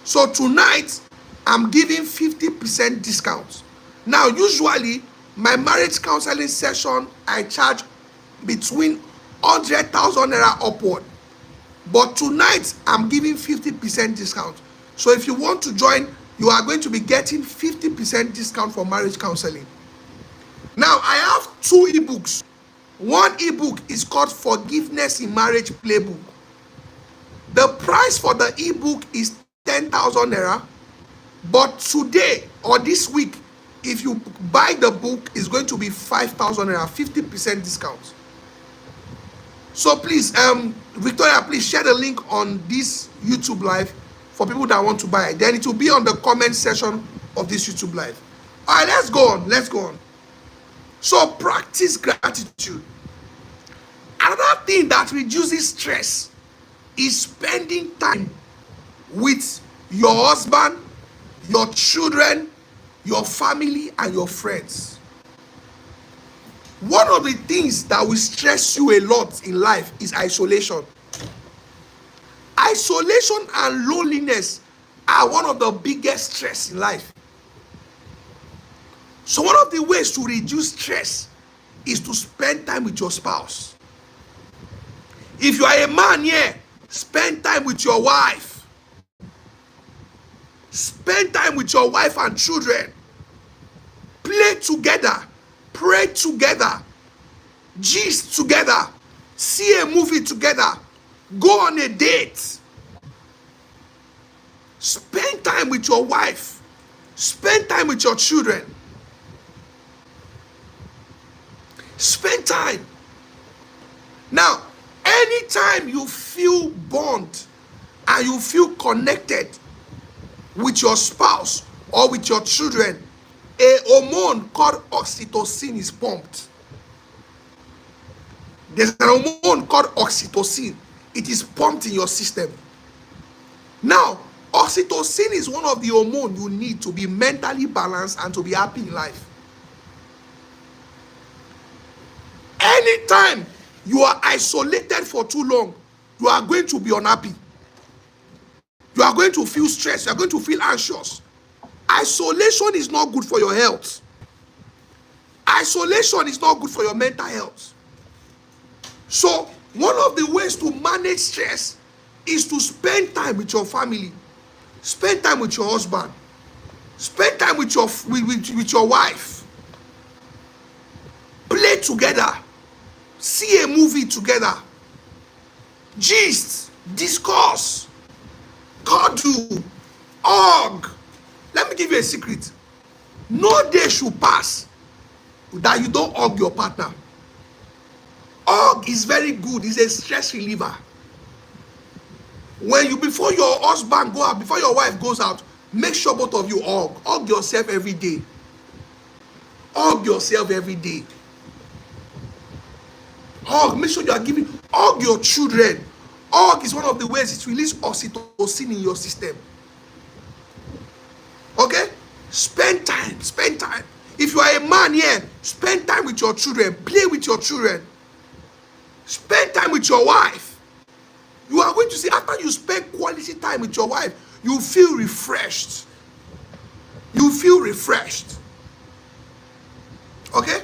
Speaker 1: So tonight, I'm giving 50% discount. Now, usually, my marriage counseling session, I charge between 100,000 naira upward. But tonight, I'm giving 50% discount. So if you want to join, you are going to be getting 50% discount for marriage counseling. Now, I have 2 ebooks. One ebook is called Forgiveness in Marriage Playbook. The price for the ebook is 10,000 naira. But today or this week, if you buy the book, it's going to be 5,000 naira, 50% discount. So please, Victoria, please share the link on this YouTube live for people that want to buy it. Then it will be on the comment section of this YouTube live. All right, let's go on. Let's go on. So practice gratitude. Another thing that reduces stress is spending time with your husband, your children, your family, and your friends. One of the things that will stress you a lot in life is isolation. Isolation and loneliness are one of the biggest stress in life. So one of the ways to reduce stress is to spend time with your spouse. If you are a man here, spend time with your wife. Spend time with your wife and children. Play together. Pray together. Gist together. See a movie together. Go on a date. Spend time with your wife. Spend time with your children. Spend time. Now, anytime you feel bond and you feel connected with your spouse or with your children, a hormone called oxytocin is pumped. There's an hormone called oxytocin. It is pumped in your system. Now, oxytocin is one of the hormones you need to be mentally balanced and to be happy in life. Anytime you are isolated for too long, you are going to be unhappy. You are going to feel stressed. You are going to feel anxious. Isolation is not good for your health. Isolation is not good for your mental health. So, one of the ways to manage stress is to spend time with your family. Spend time with your husband. Spend time with your wife. Play together. See a movie together. Gist. Discuss. Cuddle. Hug. Let me give you a secret. No day should pass that you don't hug your partner. Hug is very good. It's a stress reliever. Before your husband go out, before your wife goes out, make sure both of you hug. Hug yourself every day. Hug yourself every day. Hug. Make sure you are giving. Hug your children. Hug is one of the ways it releases oxytocin in your system. Okay? Spend time. Spend time. If you are a man here, spend time with your children. Play with your children. Spend time with your wife. You are going to see, after you spend quality time with your wife, you feel refreshed. You feel refreshed. Okay?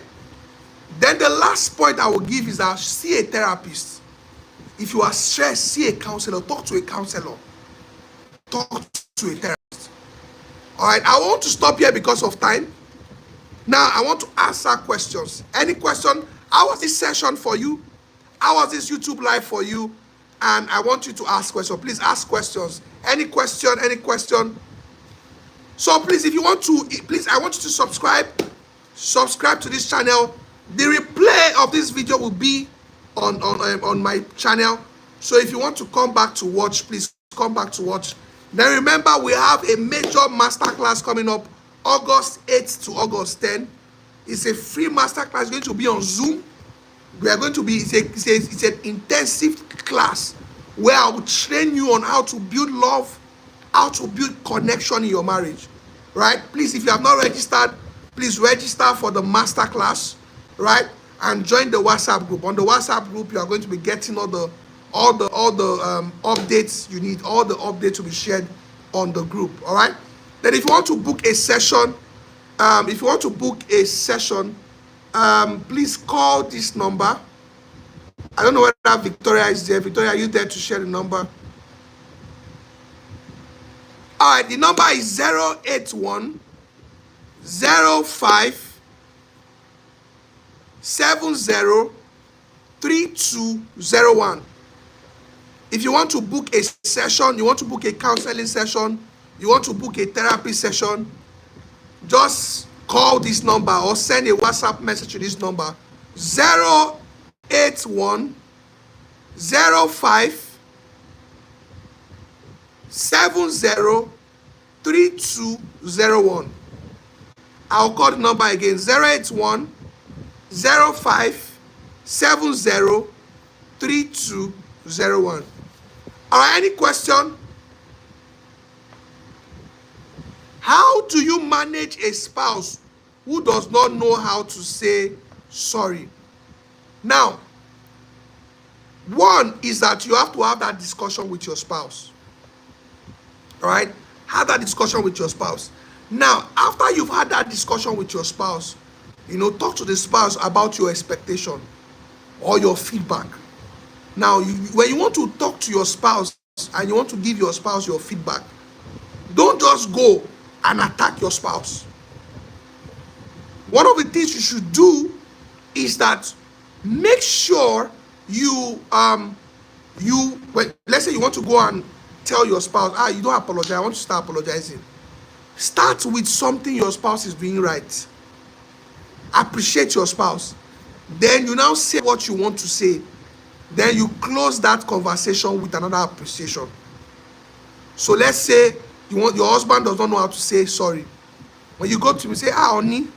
Speaker 1: Then the last point I will give is that see a therapist. If you are stressed, see a counselor. Talk to a counselor. Talk to a therapist. All right, I want to stop here because of time. Now, I want to answer questions. Any question? How was this session for you? How was this YouTube live for you? And I want you to ask questions. Please ask questions. Any question, any question. So please, if you want to, please, I want you to subscribe to this channel. The replay of this video will be on my channel. So if you want to come back to watch, please come back to watch. Then remember, we have a major masterclass coming up August 8th to August 10th. It's a free masterclass. It's going to be on Zoom. We are going to be, it's an intensive class where I will train you on how to build love, how to build connection in your marriage, right? Please, if you have not registered, please register for the masterclass, right? And join the WhatsApp group. On the WhatsApp group, you are going to be getting all the updates you need. All the updates will be shared on the group, all right? Then if you want to book a session, please call this number. I don't know whether Victoria is there. Victoria, are you there to share the number? All right, the number is 081 05 70 3201. If you want to book a session, you want to book a counseling session, you want to book a therapy session, just call this number or send a WhatsApp message to this number 081 05 70 3201. I'll call the number again 081 05 70 3201. All right, any question? How do you manage a spouse who does not know how to say sorry? Now, one is that you have to have that discussion with your spouse. All right? Have that discussion with your spouse. Now, after you've had that discussion with your spouse, talk to the spouse about your expectation or your feedback. Now, when you want to talk to your spouse and you want to give your spouse your feedback, don't just go and attack your spouse. One of the things you should do is that make sure let's say you want to go and tell your spouse, you don't apologize, I want you to start apologizing. Start with something your spouse is doing right. Appreciate your spouse. Then you now say what you want to say. Then you close that conversation with another appreciation. So let's say your husband does not know how to say sorry. When you go to him, say, honey,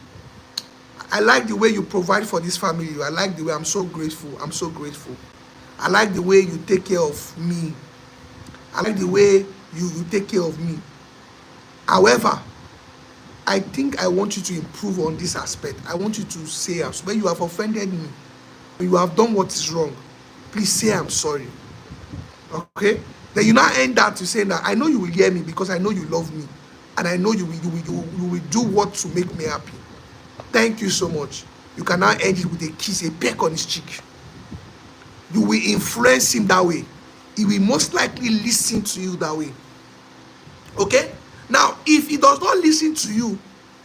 Speaker 1: I like the way you provide for this family. I like the way, I'm so grateful. I'm so grateful. I like the way you take care of me. I like the way you take care of me. However, I think I want you to improve on this aspect. I want you to say, when you have offended me, when you have done what is wrong, please say I'm sorry. Okay? Then you now end that to say that I know you will hear me because I know you love me. And I know you will do what to make me happy. Thank you so much. You can now end it with a kiss, a peck on his cheek. You will influence him that way. He will most likely listen to you that way. Okay? Now, if he does not listen to you,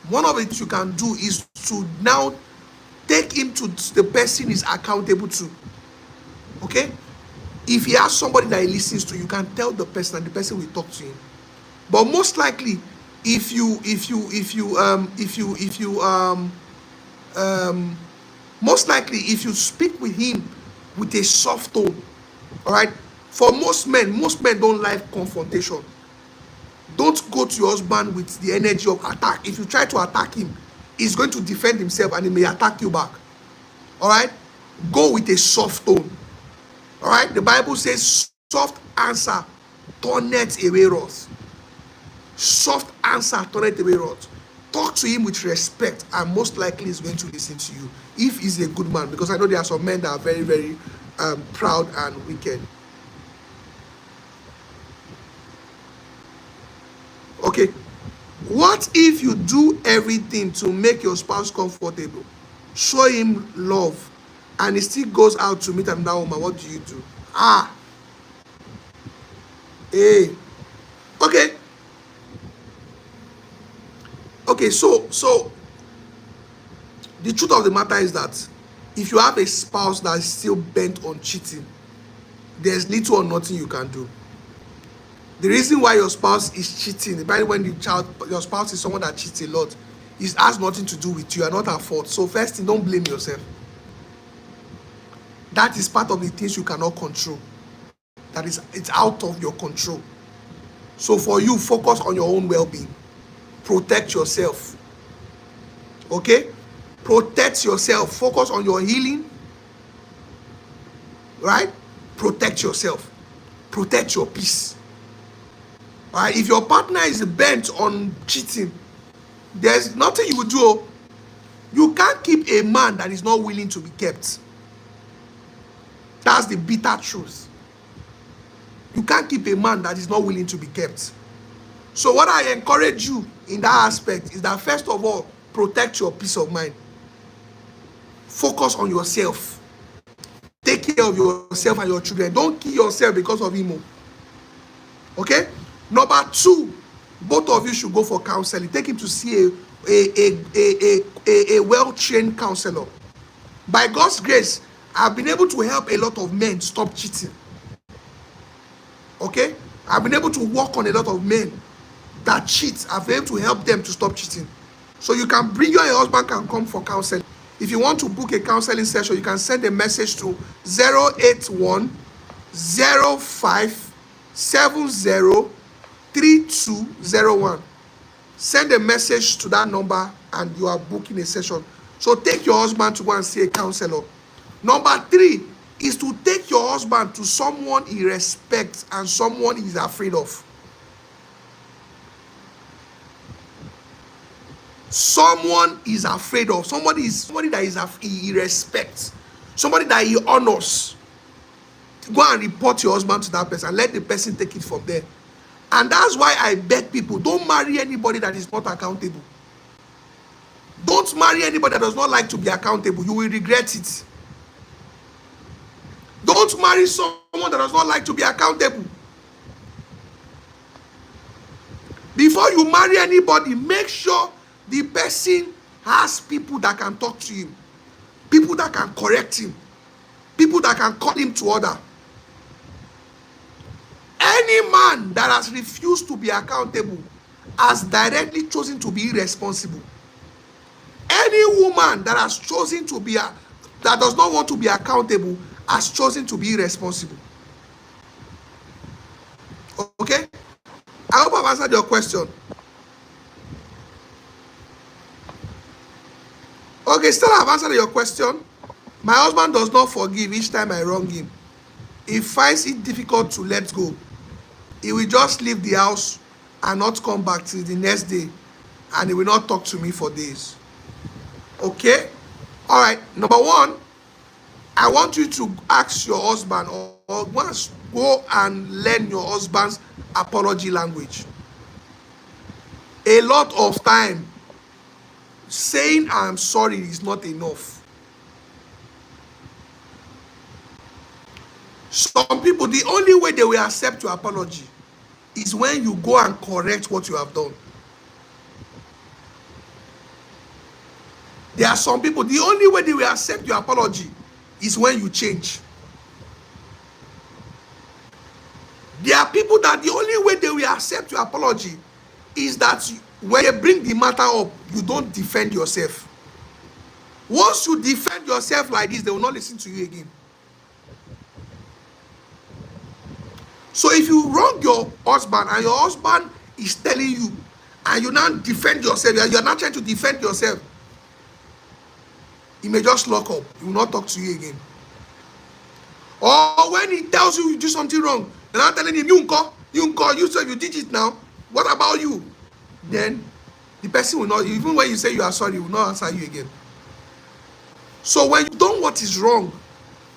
Speaker 1: one of it you can do is to now take him to the person he's accountable to. Okay? If he has somebody that he listens to, you can tell the person and the person will talk to him. But most likely, most likely if you speak with him with a soft tone, all right? For most men don't like confrontation. Don't go to your husband with the energy of attack. If you try to attack him, he's going to defend himself and he may attack you back. All right? Go with a soft tone. All right? The Bible says, soft answer turneth away wrath. Soft answer turneth away wrath. Talk to him with respect, and most likely he's going to listen to you if he's a good man, because I know there are some men that are very, very proud and wicked. Okay, what if you do everything to make your spouse comfortable, show him love, and he still goes out to meet another woman? What do you do? Hey. Okay, so The truth of the matter is that if you have a spouse that is still bent on cheating, there's little or nothing you can do. The reason why your spouse is cheating, especially when your spouse is someone that cheats a lot, it has nothing to do with you. You are not at fault. So first thing, don't blame yourself. That is part of the things you cannot control. It's out of your control. So for you, focus on your own well-being. Protect yourself. Okay? Protect yourself. Focus on your healing. Right? Protect yourself. Protect your peace. Right? If your partner is bent on cheating, there's nothing you will do. You can't keep a man that is not willing to be kept. That's the bitter truth. You can't keep a man that is not willing to be kept. So what I encourage you in that aspect is that first of all, protect your peace of mind. Focus on yourself. Take care of yourself and your children. Don't kill yourself because of emo. Okay? Number 2, both of you should go for counseling. Take him to see a well-trained counselor. By God's grace, I've been able to help a lot of men stop cheating. Okay? I've been able to work on a lot of men that cheat. I've been able to help them to stop cheating. So you can bring your husband can come for counseling. If you want to book a counseling session, you can send a message to 081 05 70 3201. Send a message to that number and you are booking a session. So take your husband to go and see a counselor. Number 3 is to take your husband to someone he respects and someone he's afraid of. Someone is afraid of. Somebody that he respects. Somebody that he honors. Go and report your husband to that person and let the person take it from there. And that's why I beg people, don't marry anybody that is not accountable. Don't marry anybody that does not like to be accountable. You will regret it. Don't marry someone that does not like to be accountable. Before you marry anybody, make sure the person has people that can talk to him, people that can correct him, people that can call him to order. Any man that has refused to be accountable has directly chosen to be irresponsible. Any woman that has chosen to be that does not want to be accountable has chosen to be irresponsible. Okay? I hope I've answered your question. Okay, still I've answered your question. My husband does not forgive each time I wrong him. He finds it difficult to let go. He will just leave the house and not come back till the next day, and he will not talk to me for days. Okay? All right. Number 1, I want you to ask your husband or once go and learn your husband's apology language. A lot of time, saying I'm sorry is not enough. Some people, the only way they will accept your apology is when you go and correct what you have done. There are some people, the only way they will accept your apology is when you change. There are people that the only way they will accept your apology is that when they bring the matter up, you don't defend yourself. Once you defend yourself like this, they will not listen to you again. So if you wrong your husband and your husband is telling you and you now defend yourself, you're not trying to defend yourself, he may just lock up. He will not talk to you again. Or when he tells you you do something wrong, you're not telling him, you said you did it now. What about you? Then the person will not, even when you say you are sorry, he will not answer you again. So when you've done what is wrong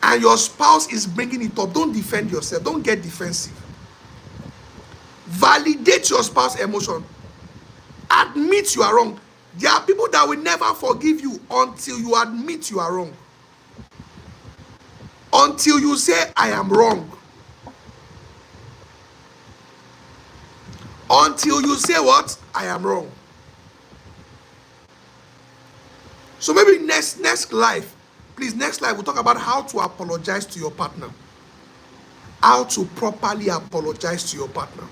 Speaker 1: and your spouse is bringing it up, don't defend yourself. Don't get defensive. Validate your spouse's emotion. Admit you are wrong. There are people that will never forgive you until you admit you are wrong. Until you say, I am wrong. Until you say what? I am wrong. So maybe next life, please, next life we'll talk about how to apologize to your partner. How to properly apologize to your partner.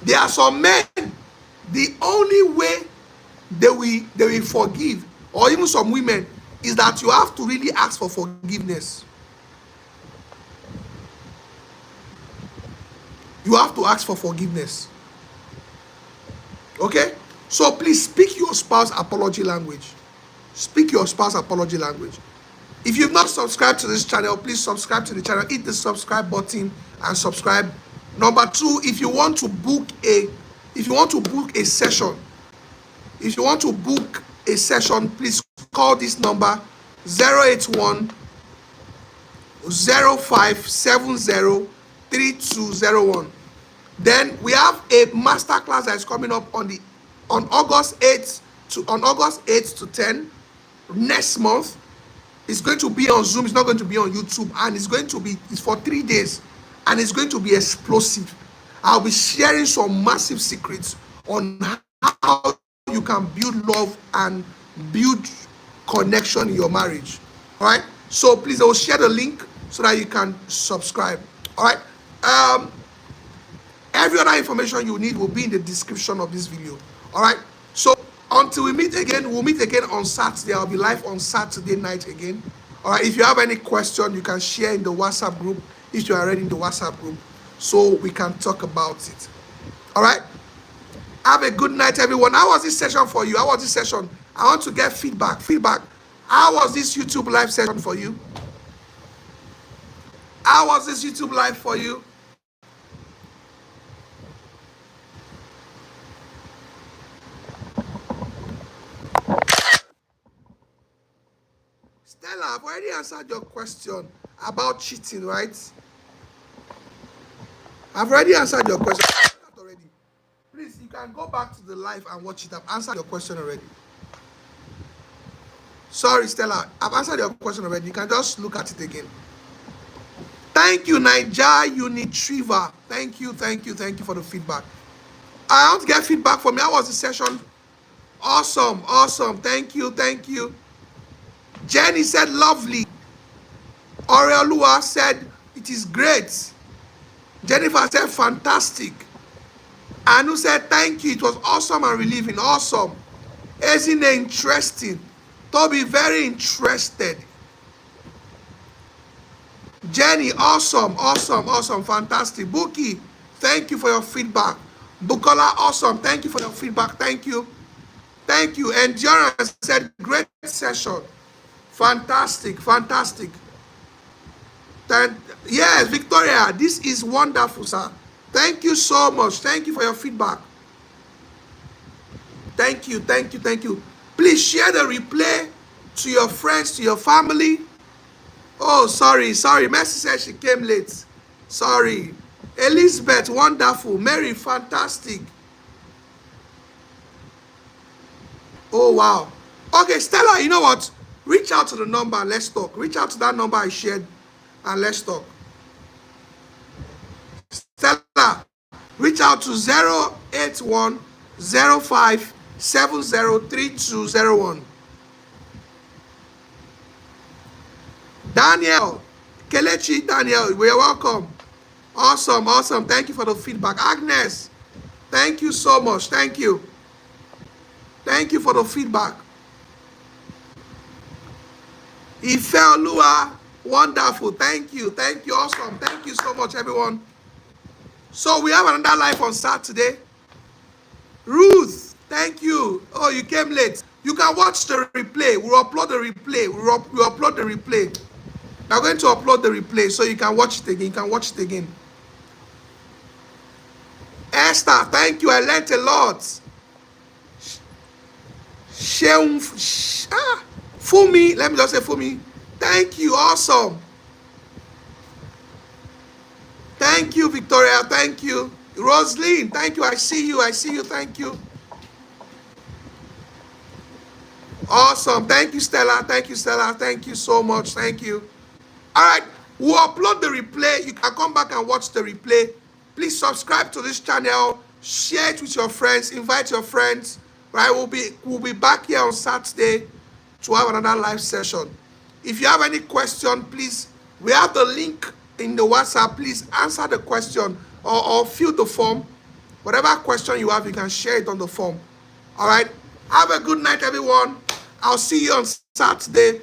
Speaker 1: There are some men, the only way they will forgive, or even some women, is that you have to really ask for forgiveness. You have to ask for forgiveness. Okay? So please speak your spouse apology language. Speak your spouse apology language. If you've not subscribed to this channel, please subscribe to the channel. Hit the subscribe button and subscribe. Number 2, if you want to book a session, please call this number 081 0570 3201. Then we have a masterclass that is coming up on August 8th to 10 next month. It's going to be on Zoom. It's not going to be on YouTube, and it's for 3 days, and it's going to be explosive. I'll be sharing some massive secrets on how you can build love and build connection in your marriage. All right. So please, I will share the link so that you can subscribe. All right. Every other information you need will be in the description of this video. All right. So until we meet again, we'll meet again on Saturday. I'll be live on Saturday night again. All right. If you have any question, you can share in the WhatsApp group if you are already in the WhatsApp group, so we can talk about it. All right. Have a good night, everyone. How was this session for you? How was this session? I want to get feedback. How was this YouTube live session for you? How was this YouTube live for you? Stella, I've already answered your question about cheating, right? I've already answered your question already. Please, you can go back to the live and watch it. I've answered your question already. Sorry, Stella. I've answered your question already. You can just look at it again. Thank you, Niger Unitriva. Thank you for the feedback. I want to get feedback from you. How was the session? Awesome. Thank you. Jenny said lovely. Aureolua said it is great. Jennifer said fantastic. Anu said thank you. It was awesome and relieving. Awesome. Isn't it interesting? Toby, very interested. Jenny, awesome. Fantastic. Buki, thank you for your feedback. Bukola, awesome. Thank you for your feedback. Thank you. Endurance said great session. Fantastic. Yes, Victoria, this is wonderful, sir. Thank you so much. Thank you for your feedback. Thank you. Please share the replay to your friends, to your family. Oh, sorry. Mercy said she came late. Sorry. Elizabeth, wonderful. Mary, fantastic. Oh, wow. Okay, Stella, you know what? Reach out to the number and let's talk. Reach out to that number I shared and let's talk. Stella, reach out to 081 05 70 3201. Daniel, Kelechi Daniel, we are welcome. Awesome. Thank you for the feedback. Agnes, thank you so much. Thank you for the feedback. Ifeoluwa, wonderful. Thank you. Awesome. Thank you so much, everyone. So we have another live on Saturday. Ruth, thank you. Oh, you came late. You can watch the replay. We'll upload the replay. We'll upload the replay. We're going to upload the replay so you can watch it again. Esther, thank you. I learned a lot. Fumi, let me just say Fumi. Thank you. Awesome. Thank you, Victoria. Thank you. Rosaline, thank you. I see you. Thank you. Awesome. Thank you, Stella. Thank you so much. Thank you. All right. We'll upload the replay. You can come back and watch the replay. Please subscribe to this channel. Share it with your friends. Invite your friends. Right? We'll be back here on Saturday to have another live session. If you have any question, please, we have the link in the WhatsApp. Please answer the question or fill the form. Whatever question you have, you can share it on the form. All right. Have a good night, everyone. I'll see you on Saturday.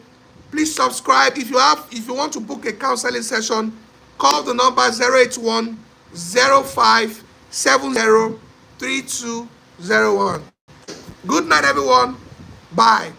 Speaker 1: Please subscribe. If you want to book a counseling session, call the number 081 05 70 3201. Good night, everyone. Bye.